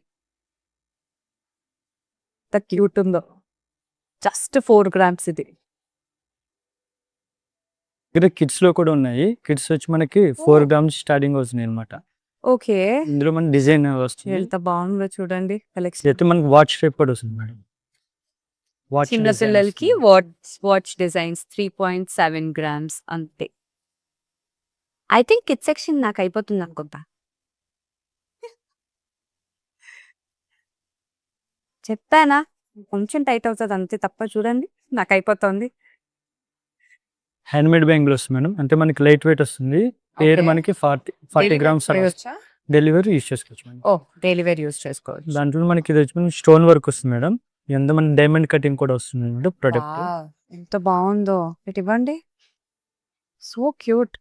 ఎంత క్యూట్ ఉందో. జస్ట్ 4 గ్రామ్స్ ఇది. ఇక్కడ కిడ్స్ లో కూడా ఉన్నాయి. కిడ్స్ వచ్చి మనకి 4 గ్రామ్స్ స్టార్టింగ్ వస్తున్నాయి అనమాట. ఓకే, ఇందులో మన డిజైన్ వస్తుంది. ఎంత బాగుందో చూడండి కలెక్షన్. అయితే మనకి వాచ్ షేప్ కూడా వస్తుంది మేడం. వాచ్ చిన్న design పిల్లలకి వస్తుంది. వాచ్ డిజైన్స్ 3.7 గ్రామ్స్ అంతే. ఐ థింక్ కిడ్ సెక్షన్ నాకు అయిపోతుంది అనుకుంటా. చెప్పానా కొంచెం టైట్ అవుతుంది అంతే తప్ప. చూడండి నాకు అయిపోతుంది. హ్యాండ్ మేడ్ బ్యాంగిల్ వస్తుంది మేడం. అంటే మనకి లైట్ వెయిట్ వస్తుంది. పేరు Okay. మనకి 40 గ్రామ్స్ డెలివరీ యూస్ చేసుకోవచ్చు మేడం. ఓ డైలీ వేర్ యూస్ చేసుకోవచ్చు. దాంట్లో మనకి ఇది వచ్చి మనకి స్టోన్ వర్క్ వస్తుంది మేడం. ఎంత మన డైమండ్ కటింగ్ కూడా వస్తుంది మేడం ప్రొడక్ట్. వావ్, ఎంత బాగుందో. ఇటు ఇవ్వండి. So cute.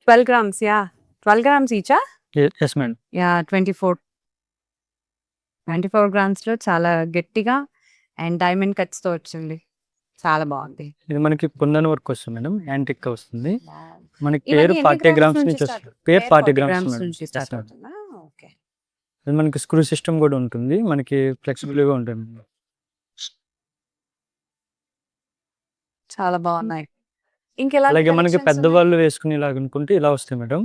12 grams, yeah. 12 grams each, ah? Yes madam. Yeah, 24 grams లో చాలా గట్టిగా అండ్ డైమండ్ కట్స్ తో వచ్చింది. చాలా బాగుంది. ఇది మనకి కుందన్ వర్క్ వస్తుంది మేడం, యాంటిక్ వస్తుంది. మనకి ఇవన్నీ పేరు ఎన్ని 40 grams గ్రామ్స్ నుంచి నుంచి start? వస్తుంది. పేరు 40 grams గ్రామ్స్ మేడం. నుంచి Yes, స్టార్ట్ madam. అవుతుందా? ఓకే. ఇది మనకి స్క్రూ సిస్టమ్ కూడా ఉంటుంది, మనకి ఫ్లెక్సిబుల్ గా ఉంటుంది. చాలా బాగున్నాయి. ఇంకెలా అలాగే మనకి పెద్దవాళ్ళు వేసుకునేలాగా అనుకుంటే ఇలా వస్తాయి మేడం.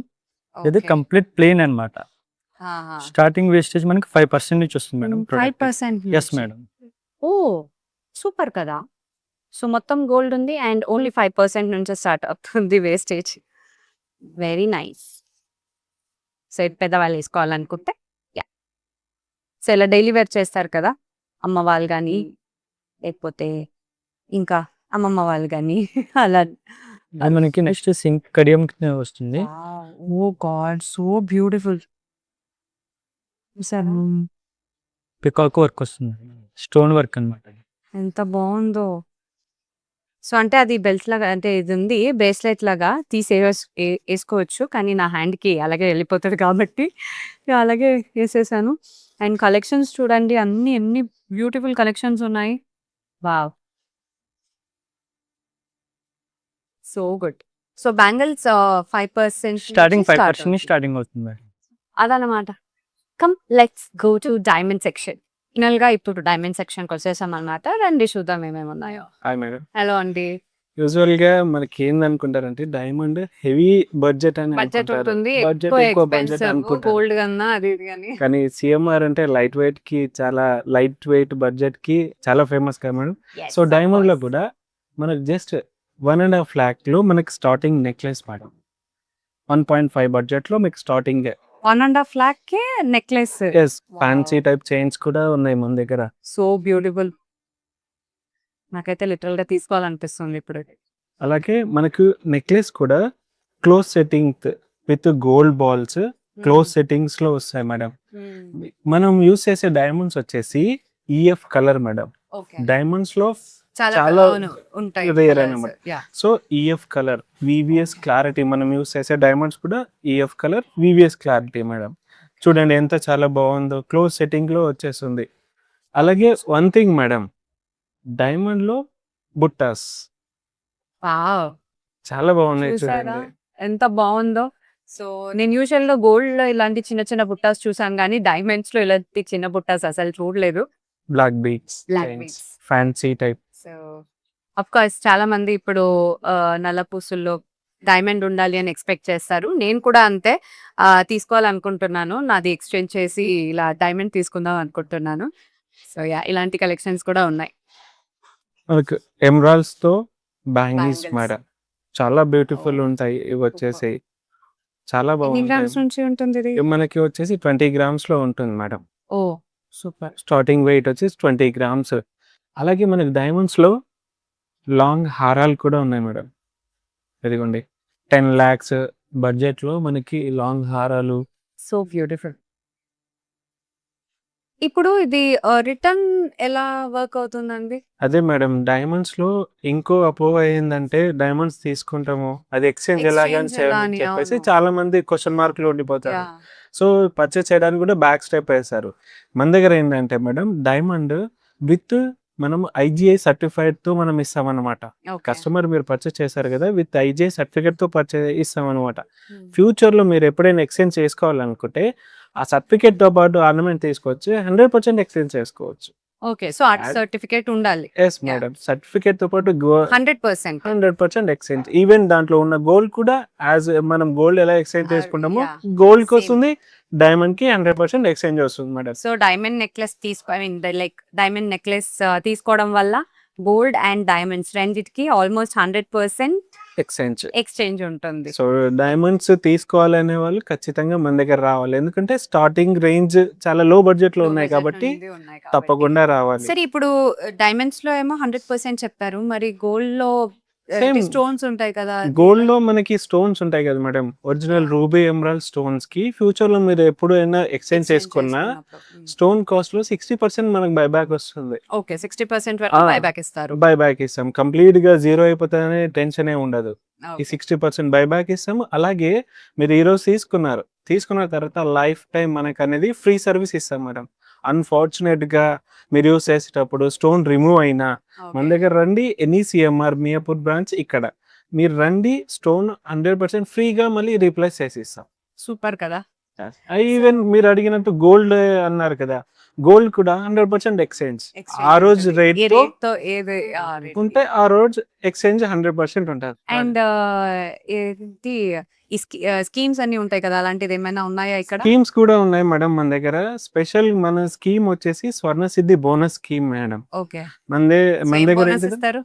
ఇది కంప్లీట్ ప్లేన్ అన్నమాట. స్టార్టింగ్ వేస్టేజ్ మనకి 5% నుంచి వస్తుంది madam. 5% yes madam. Oh super కదా. సో మొత్తం గోల్డ్ ఉంది అండ్ ఓన్లీ 5% నుంచి స్టార్ట్ అవుతుంది వేస్టేజ్. Very nice. సో ఇది పెద్దవాళ్ళు వేసుకోవాలనుకుంటే యా. సో ఇలా డైలీ వేర్ చేస్తారు కదా అమ్మ వాళ్ళు కానీ లేకపోతే ఇంకా అమ్మమ్మ వాళ్ళు కానీ అలా. అది మనకి నెక్స్ట్ సింక్ కడియం వస్తుంది. Oh god so beautiful. Peacock work వస్తుంది, స్టోన్ వర్క్ అన్నమాట. ఎంత బాగుందో. సో అంటే అది బెల్ట్ లాగా అంటే ఇది ఉంది బ్రేస్లెట్ లాగా తీసి వేసుకోవచ్చు, కానీ నా హ్యాండ్ కి అలాగే వెళ్ళిపోతుంది కాబట్టి ఇక అలాగే వేసేసాను. అండ్ కలెక్షన్స్ చూడండి, అన్ని ఎన్ని బ్యూటిఫుల్ కలెక్షన్స్ ఉన్నాయి. Wow, so good. So bangles 5% starting 5% నుంచి స్టార్టింగ్ అవుతుంది మేడం. అదనమాట. Come let's go to diamond section. Final గా ఇప్పుడు డైమండ్ సెక్షన్ కి వచ్చేసాం అనమాట. రండి చూద్దాం ఏమేమి ఉన్నాయో. Hi madam. హలో అండి. యూజువల్ గా మనకి ఏందనుకుంటారంటే డైమండ్ హెవీ బడ్జెట్ అని బడ్జెట్ అనుకుంటారు. ఉంటుంది, బడ్జెట్ ఎక్కువ ఎక్కువ బడ్జెట్ ఎక్స్పెన్సివ్ అనుకుంటారు. గోల్డ్ కన్నా అది ఇది అని. కానీ సిఎంఆర్ అంటే లైట్ వెయిట్ కి చాలా లైట్ వెయిట్ బడ్జెట్ కి చాలా ఫేమస్ కదా మేడం. సో డైమండ్ లో కూడా మనకి జస్ట్ 1.5 lakh లో మనకి స్టార్టింగ్ నెక్లెస్ మేడం. 1.5 బడ్జెట్ లో మీకు స్టార్టింగ్ 1.5 lakh కే necklace. Yes fancy type chains కూడా ఉన్నాయి మన దగ్గర. So beautiful. నాకైతే లిటరల్ గా తీసుకోవాలనిపిస్తుంది ఇప్పుడు. అలాగే మనకు నెక్లెస్ కూడా close setting with gold balls close settings లో వస్తాయి మేడం. మనం యూస్ చేసే డైమండ్స్ వచ్చేసి ఈఎఫ్ కలర్ మేడం. డైమండ్స్ లో చాలా ఉంటాయి rare అన్నమాట. So EF colour VVS clarity మనం యూస్ చేసే డైమండ్స్ కూడా EF colour VVS clarity madam. చూడండి ఎంత చాలా బాగుందో, క్లోజ్ సెట్టింగ్ లో వచ్చేస్తుంది. అలాగే వన్ థింగ్ మేడం, డైమండ్ లో బుట్టాస్ వావ్, చాలా బాగున్నాయి చూసారా చూడండి. ఎంత బాగుందో. సో నేను యూజువల్ గా గోల్డ్ లో ఇలాంటి చిన్న చిన్న బుట్టాస్ చూసాను, కానీ డైమండ్స్ లో ఇలాంటి చిన్న బుట్టాస్ అసలు చూడలేదు. Black beads, Black beads. Fancy type. So of course చాలా మంది ఇప్పుడు నల్ల పూసుల్లో డైమండ్ ఉండాలి అని ఎక్స్పెక్ట్ చేస్తారు. నేను కూడా అంతే తీసుకోవాలనుకుంటున్నాను. నాది ఎక్స్చేంజ్ చేసి ఇలా డైమండ్ తీసుకుందాం అనుకుంటున్నాను. సో యా, ఇలాంటి కలెక్షన్స్ కూడా ఉన్నాయి. మనకు ఎమరాల్డ్స్ తో బ్యాంగిల్స్ Bangles. మేడం చాలా బ్యూటిఫుల్ ఉంటాయి. ఇవి వచ్చేసి చాలా ఎన్ని గ్రామ్స్ బాగుంటాయి. నుంచి ఉంటుంది ఇది? ఇవి మనకి వచ్చేసి 20 grams లో ఉంటుంది madam. Oh super. Starting wait వచ్చేసి 20 grams. అలాగే మనకి డైమండ్స్ లో లాంగ్ హారాలు కూడా ఉన్నాయి మేడం. ఇదిగోండి 10 lakhs బడ్జెట్ లో మనకి లాంగ్ హారాలు. So beautiful. ఇప్పుడు ఇది రిటర్న్ ఎలా వర్క్ అవుతుందండి? అదే మేడం, డైమండ్స్ లో ఇంకో అపోహ ఏంటంటే డైమండ్స్ తీసుకుంటాము అది ఎక్స్చేంజ్ ఎలాగని Exchange ఎలా అని, చెప్పేసి అవును. చాలా మంది క్వశ్చన్ మార్కులు ఉండిపోతారు. యా. సో పర్చేస్ చేయడానికి కూడా బ్యాక్ స్టెప్ వేస్తారు. మన దగ్గర ఏంటంటే మేడం, డైమండ్ విత్ మనం ఐజిఐ సర్టిఫైడ్ తో మనం ఇస్తామన్నమాట. ఓకే. కస్టమర్ మీరు పర్చేస్ చేశారు కదా, విత్ ఐజిఐ సర్టిఫికేట్ తో పర్చేస్ ఇస్తామన్నమాట. Hmm. ఫ్యూచర్ లో మీరు ఎప్పుడైనా ఎక్స్చేంజ్ చేసుకోవాలనుకుంటే ఆ సర్టిఫికేట్ తో పాటు ఆర్నమెంట్ తీసుకొచ్చి 100% ఎక్స్చేంజ్ చేసుకోవచ్చు. ఓకే, సో ఆ సర్టిఫికేట్ ఉండాలి. ఎస్ మేడం, సర్టిఫికేట్ తో పాటు 100%. 100% ఎక్స్చేంజ్. ఈవెన్ దాంట్లో ఉన్న గోల్డ్ కూడా యాజ్ మనం గోల్డ్ ఎలా ఎక్స్చేంజ్ చేసుకుంటామో yeah. గోల్డ్ కి Same. వస్తుంది, డైమండ్ కి 100% ఎక్స్చేంజ్ వస్తుంది madam. So diamond necklace like diamond necklace తీసుకోవడం వల్ల గోల్డ్ అండ్ డైమండ్స్ రెండిటికి ఆల్మోస్ట్ 100% ఎక్స్చేంజ్. ఎక్స్చేంజ్ ఉంటుంది. సో డైమండ్స్ తీసుకోవాలనే వాళ్ళు ఖచ్చితంగా మన దగ్గర రావాలి, ఎందుకంటే స్టార్టింగ్ రేంజ్ చాలా లో బడ్జెట్ లో ఉన్నాయి కాబట్టి తప్పకుండా రావాలి. సరే, ఇప్పుడు డైమండ్స్ లో ఏమో 100% చెప్పారు, మరి గోల్డ్ లో Same. స్టోన్స్ ఉంటాయి కదా గోల్డ్ లో మనకి స్టోన్స్ ఉంటాయి కదా madam, original ruby emerald stones కి ఫ్యూచర్ లో మీరు ఎప్పుడైనా ఎక్స్చేంజ్ చేసుకున్నా స్టోన్ కాస్ట్ లో 60% మనకు బైబ్యాక్ వస్తుంది. ఓకే 60% వరకు Ah. బైబ్యాక్ ఇస్తారు. బైబ్యాక్ ఇస్తాం, కంప్లీట్ గా జీరో అయిపోతుందనే టెన్షన్ ఏ ఉండదు. ఈ 60% బైబ్యాక్ ఇస్తాము. అలాగే మీరు ఈ రోజు తీసుకున్న తర్వాత లైఫ్ టైం మనకు అనేది ఫ్రీ సర్వీస్ ఇస్తాం మేడం. అన్ఫార్చునేట్ గా మీరు యూస్ చేసేటప్పుడు స్టోన్ రిమూవ్ అయినా మన దగ్గర రండి, ఎనీ సిఎంఆర్ మియాపూర్ బ్రాంచ్ ఇక్కడ మీరు రండి, స్టోన్ 100% ఫ్రీగా మళ్ళీ రీప్లేస్ చేసి ఇస్తాం. సూపర్ కదా. ఈవెన్ మీరు అడిగినట్టు గోల్డ్ అన్నారు కదా, గోల్డ్ కూడా 100% ఎక్స్చేంజ్. ఆ రోజు రేట్ తో ఏది ఉంటే ఆ రోజు ఎక్స్చేంజ్ 100% ఉంటుంది. అండ్ ఏంటి ఈ స్కీమ్స్ అన్ని ఉంటాయి కదా, అలాంటిది ఏమైనా ఉన్నాయా ఇక్కడ? స్కీమ్స్ కూడా ఉన్నాయి మేడం మన దగ్గర. స్పెషల్ మన స్కీమ్ వచ్చేసి స్వర్ణ సిద్ధి బోనస్ స్కీమ్ మేడం. ఓకే మన దగ్గర ఏంటంటే- ఇస్తారు.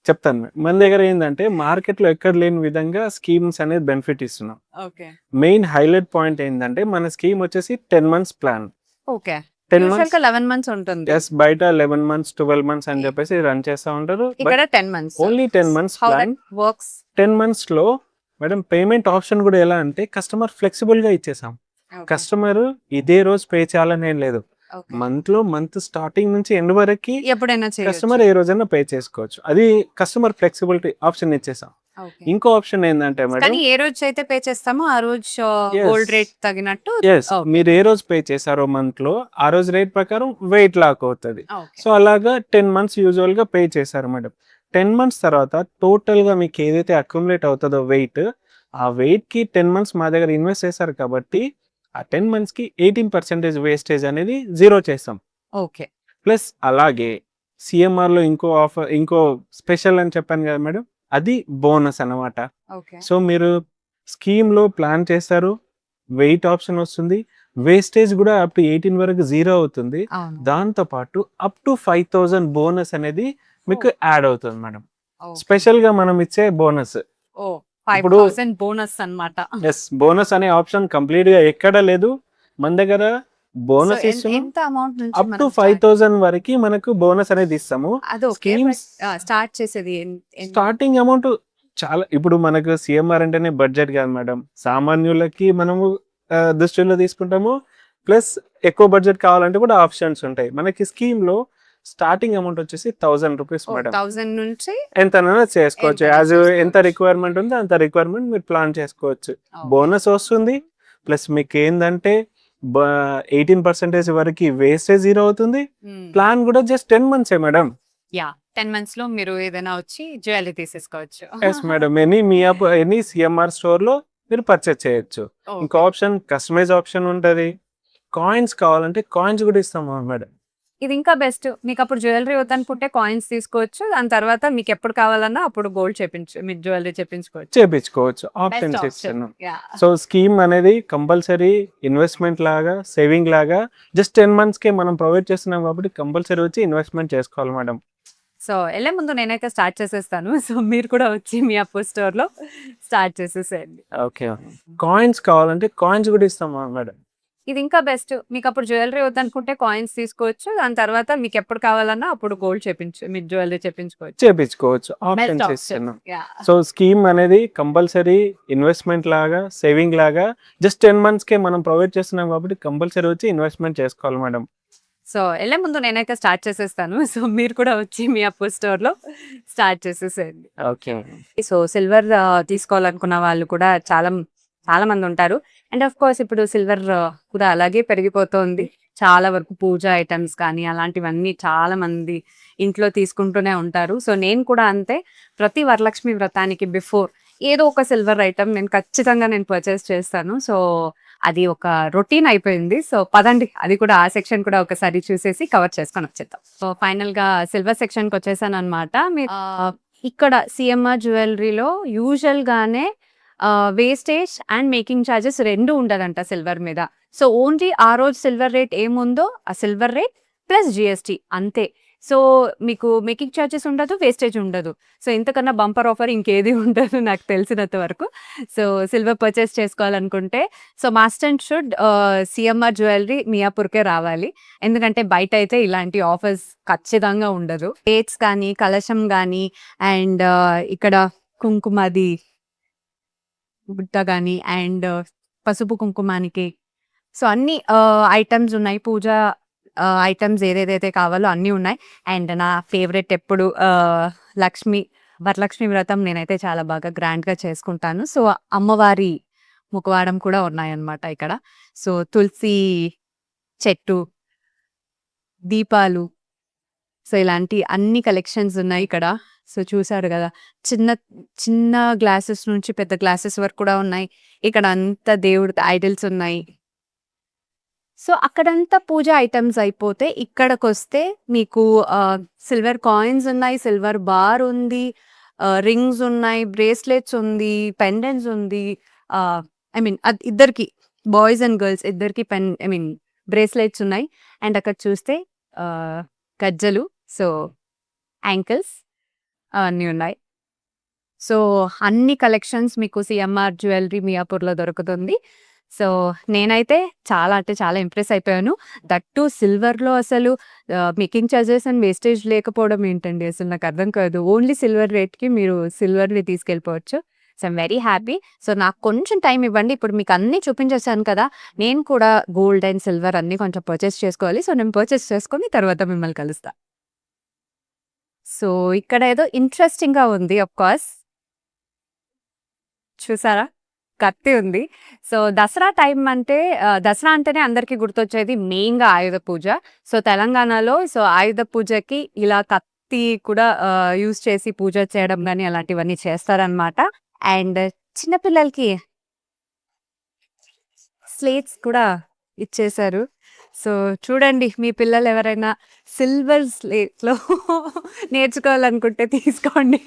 చెప్తాను మేడం. మన దగ్గర ఏంటంటే మార్కెట్ లో ఎక్కడ లేని విధంగా స్కీమ్స్ అనేది బెనిఫిట్ ఇస్తున్నాం. ఓకే మెయిన్ హైలైట్ పాయింట్ ఏంటంటే మన స్కీమ్ వచ్చేసి 10 months plan. Okay 10 usual months గా 11 months ఉంటుంది. ఎస్, బయట 11 months 12 months అని చెప్పేసి రన్ చేస్తా ఉంటారు. ఇక్కడ 10 months. Only 10 months How plan. that works? 10 months లో మేడం పేమెంట్ ఆప్షన్ కూడా ఎలా అంటే కస్టమర్ ఫ్లెక్సిబుల్ గా ఇచ్చేసాం. కస్టమర్ ఇదే రోజు పే చేయాలని ఏం లేదు. మంత్ స్టార్టింగ్ నుంచి ఎండ్ వరకు ఎప్పుడైనా కస్టమర్ ఏ రోజైనా పే చేసుకోవచ్చు. అది కస్టమర్ ఫ్లెక్సిబిలిటీ ఆప్షన్ ఇచ్చేసాం. ఇంకో ఆప్షన్ ఏంటంటే మేడం, కానీ ఏ రోజు అయితే పే చేస్తామో ఆ రోజు Yes. గోల్డ్ రేట్ తగినట్టు ఎస్, మీరు ఏ రోజు పే చేశారో మంత్ లో ఆ రోజు రేట్ ప్రకారం వెయిట్ లాక్ అవుతుంది. సో అలాగా 10 months యూజువల్ గా పే చేశారు మేడం. 10 months తర్వాత టోటల్ గా మీకు ఏదైతే అక్యుములేట్ అవుతుందో వెయిట్, ఆ వెయిట్ కి 10 months మా దగ్గర ఇన్వెస్ట్ చేశారు కాబట్టి ఆ 10 months కి 18% వేస్టేజ్ అనేది జీరో చేస్తాం. ఓకే ప్లస్ అలాగే సిఎంఆర్ లో ఇంకో స్పెషల్ అని చెప్పాను కదా మేడం, అది బోనస్ అన్నమాట. ఓకే సో మీరు స్కీమ్ లో ప్లాన్ చేస్తారు, వెయిట్ ఆప్షన్ వస్తుంది, వేస్టేజ్ కూడా అప్ టు 18 వరకు జీరో అవుతుంది. దాంతో పాటు అప్ టు 5,000 బోనస్ అనేది మీకు యాడ్ అవుతుంది మేడం. స్పెషల్ గా మనం ఇచ్చే బోనస్. ఇప్పుడు 5,000 బోనస్ అన్నమాట. ఎస్, బోనస్ అనే ఆప్షన్ కంప్లీట్ గా ఎక్కడ లేదు మన దగ్గర. బోనస్ ఇస్తాము ఎంత అమౌంట్ నుంచి అప్ టు 5,000 వరకు మనకు బోనస్ అనేది ఇస్తాము. అది ఓకే. Schemes- స్టార్ట్ చేసేది స్టార్టింగ్ అమౌంట్ చాలా, ఇప్పుడు మనకు సిఎంఆర్ అంటేనే బడ్జెట్ కాదు మేడం, సామాన్యులకి మనము దృష్టిలో తీసుకుంటాము. ప్లస్ ఎక్కువ బడ్జెట్ కావాలంటే కూడా ఆప్షన్స్ ఉంటాయి. మనకి స్కీమ్ లో స్టార్టింగ్ అమౌంట్ వచ్చేసి 1,000 రూపీస్ మేడం. 1000 నుంచి ఎంతనైనా చేసుకోవచ్చు. ఎంత యాజ్ చేసుకోవచ్చు. ఎంత రిక్వైర్మెంట్ ఉందో అంత రిక్వైర్మెంట్ మీరు ప్లాన్ చేసుకోవచ్చు. బోనస్ వస్తుంది, ప్లస్ మీకు ఏంటంటే 18% వరకు వేస్టేజ్ జీరో అవుతుంది. ప్లాన్ కూడా జస్ట్ 10 months మేడం. 10 months లో మీరు ఏదైనా వచ్చి జ్యువెలరీ తీసేసుకోవచ్చు. Yes madam, any CMR store లో మీరు పర్చేస్ చేయొచ్చు. ఇంకో ఆప్షన్ కస్టమైజ్ ఆప్షన్ ఉంటది. కాయిన్స్ కావాలంటే కాయిన్స్ కూడా ఇస్తాం మేడం. ఇది ఇంకా బెస్ట్. మీకు అప్పుడు జ్యువెలరీ వద్దనుకుంటే కాయిన్స్ తీసుకోవచ్చు. దాని తర్వాత మీకు ఎప్పుడు కావాలన్నా అప్పుడు గోల్డ్ మీరు జ్యువెలరీ చేపించుకోవచ్చు. ఆప్షన్స్ ఇస్తాను. సో స్కీమ్ అనేది కంపల్సరీ ఇన్వెస్ట్మెంట్ లాగా, సేవింగ్ లాగా జస్ట్ 10 months కే మనం ప్రొవైడ్ చేస్తున్నాం కాబట్టి కంపల్సరీ వచ్చి ఇన్వెస్ట్మెంట్ చేసుకోవాలి మేడం. సో వెళ్ళే ముందు నేనైతే స్టార్ట్ చేసేస్తాను. సో మీరు కూడా వచ్చి మీ అప్పు స్టోర్ లో స్టార్ట్ చేసేసేయండి. ఓకే, కాయిన్స్ కావాలంటే కాయిన్స్ కూడా ఇస్తాం మేడం. ఇది ఇంకా బెస్ట్. మీకు అప్పుడు జ్యువెలరీ వద్దనుకుంటే కాయిన్స్ తీసుకోవచ్చు. దాని తర్వాత మీకు ఎప్పుడు కావాలన్నా అప్పుడు గోల్డ్ మీరు జ్యువెలరీ చేపించుకోవచ్చు. Options option. ఇస్తాను. సో స్కీమ్ అనేది కంపల్సరీ ఇన్వెస్ట్మెంట్ లాగా, సేవింగ్ లాగా జస్ట్ 10 months కే మనం ప్రొవైడ్ చేస్తున్నాం కాబట్టి కంపల్సరీ వచ్చి ఇన్వెస్ట్మెంట్ చేసుకోవాలి మేడం. సో వెళ్ళే ముందు నేనైతే స్టార్ట్ చేసేస్తాను. సో మీరు కూడా వచ్చి మీ అప్పు స్టోర్ లో స్టార్ట్ చేసేసేయండి. ఓకే, సో సిల్వర్ తీసుకోవాలనుకున్న వాళ్ళు కూడా చాలా చాలా మంది ఉంటారు. అండ్ ఆఫ్ కోర్స్ ఇప్పుడు సిల్వర్ కూడా అలాగే పెరిగిపోతుంది. చాలా వరకు పూజ ఐటమ్స్ కానీ అలాంటివన్నీ చాలా మంది ఇంట్లో తీసుకుంటూనే ఉంటారు. సో నేను కూడా అంతే. ప్రతి వరలక్ష్మి వ్రతానికి బిఫోర్ ఏదో ఒక సిల్వర్ ఐటమ్ నేను ఖచ్చితంగా పర్చేస్ చేస్తాను. సో అది ఒక రొటీన్ అయిపోయింది. సో పదండి, అది కూడా ఆ సెక్షన్ కూడా ఒకసారి చూసేసి కవర్ చేసుకొని వచ్చేద్దాం. సో ఫైనల్ గా సిల్వర్ సెక్షన్ కి వచ్చేసాను అనమాట. ఇక్కడ సిఎంఆర్ జ్యువెలరీలో యూజువల్ గానే వేస్టేజ్ అండ్ మేకింగ్ ఛార్జెస్ రెండు ఉండదంట సిల్వర్ మీద. సో ఓన్లీ ఆ రోజు సిల్వర్ రేట్ ఏముందో ఆ సిల్వర్ రేట్ ప్లస్ జిఎస్టీ అంతే. సో మీకు మేకింగ్ ఛార్జెస్ ఉండదు, వేస్టేజ్ ఉండదు. సో ఇంతకన్నా బంపర్ ఆఫర్ ఇంకేది ఉండదు నాకు తెలిసినంత వరకు. సో సిల్వర్ పర్చేస్ చేసుకోవాలనుకుంటే so must and should CMR jewellery మియాపూర్కే రావాలి. ఎందుకంటే బయట అయితే ఇలాంటి ఆఫర్స్ ఖచ్చితంగా ఉండదు. ప్లేట్స్ కానీ, కలశం కానీ అండ్ ఇక్కడ కుంకుమది బుట్ట కానీ అండ్ పసుపు కుంకుమానికి సో అన్ని ఐటమ్స్ ఉన్నాయి. పూజ ఐటమ్స్ ఏదేదైతే కావాలో అన్నీ ఉన్నాయి. అండ్ నా ఫేవరెట్ ఎప్పుడు వరలక్ష్మి వ్రతం నేనైతే చాలా బాగా గ్రాండ్గా చేసుకుంటాను. సో అమ్మవారి ముఖవాడం కూడా ఉన్నాయన్నమాట ఇక్కడ. సో తులసి చెట్టు, దీపాలు, సో ఇలాంటి అన్ని కలెక్షన్స్ ఉన్నాయి ఇక్కడ. సో చూసారు కదా, చిన్న చిన్న గ్లాసెస్ నుంచి పెద్ద గ్లాసెస్ వరకు కూడా ఉన్నాయి. ఇక్కడ అంతా దేవుడి ఐడల్స్ ఉన్నాయి. సో అక్కడంతా పూజ ఐటమ్స్ అయిపోతే ఇక్కడికొస్తే మీకు సిల్వర్ కాయిన్స్ ఉన్నాయి, సిల్వర్ బార్ ఉంది, రింగ్స్ ఉన్నాయి, బ్రేస్లెట్స్ ఉంది, పెండెంట్స్ ఉంది. ఐ మీన్ ఇద్దరికి బాయ్స్ అండ్ గర్ల్స్ ఇద్దరికి బ్రేస్లెట్స్ ఉన్నాయి. అండ్ అక్కడ చూస్తే గజ్జలు, సో యాంకిల్స్ అవన్నీ ఉన్నాయి. సో అన్ని కలెక్షన్స్ మీకు సిఎంఆర్ జ్యువెలరీ మియాపూర్లో దొరుకుతుంది. సో నేనైతే చాలా అంటే చాలా ఇంప్రెస్ అయిపోయాను. దట్ టు సిల్వర్లో అసలు మేకింగ్ ఛార్జెస్ అండ్ వేస్టేజ్ లేకపోవడం ఏంటండి, అసలు నాకు అర్థం కాదు. ఓన్లీ సిల్వర్ రేట్కి మీరు సిల్వర్ని తీసుకెళ్ళిపోవచ్చు. So I'm very happy. So నాకు కొంచెం టైం ఇవ్వండి. ఇప్పుడు మీకు అన్నీ చూపించేసాను కదా, నేను కూడా గోల్డ్ అండ్ సిల్వర్ అన్నీ కొంచెం పర్చేస్ చేసుకోవాలి. సో నేను పర్చేస్ చేసుకొని తర్వాత మిమ్మల్ని కలుస్తా. సో ఇక్కడ ఏదో ఇంట్రెస్టింగ్గా ఉంది. ఆఫ్ కోర్స్ చూసారా, కత్తి ఉంది. సో దసరా టైం అంటే దసరా అంటేనే అందరికీ గుర్తొచ్చేది మెయిన్గా ఆయుధ పూజ. సో తెలంగాణలో సో ఆయుధ పూజకి ఇలా కత్తి కూడా యూజ్ చేసి పూజ చేయడం కానీ అలాంటివన్నీ చేస్తారనమాట. అండ్ చిన్నపిల్లలకి స్లేట్స్ కూడా ఇచ్చేశారు. సో చూడండి, మీ పిల్లలు ఎవరైనా సిల్వర్ స్లేట్లో నేర్చుకోవాలనుకుంటే తీసుకోండి.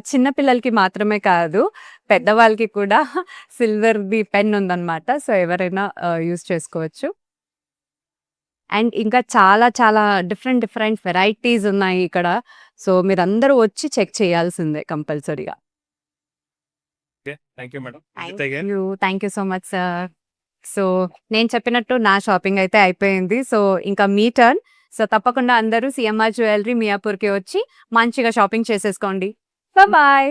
చిన్న పిల్లలకి మాత్రమే కాదు, పెద్దవాళ్ళకి కూడా సిల్వర్‌ది పెన్ ఉందన్నమాట. సో ఎవరైనా యూజ్ చేసుకోవచ్చు. అండ్ ఇంకా చాలా చాలా డిఫరెంట్ వెరైటీస్ ఉన్నాయి ఇక్కడ. సో మీరందరూ వచ్చి చెక్ చేయాల్సిందే కంపల్సరీగా. Thank you madam. Thank you so much sir. So నేను చెప్పినట్టు నా షాపింగ్ అయితే అయిపోయింది. సో ఇంకా మీ టర్న్. సో తప్పకుండా అందరూ సిఎంఆర్ జ్యువెలరీ మియాపూర్‌కి వచ్చి మంచిగా షాపింగ్ చేసేసుకోండి. బాయ్.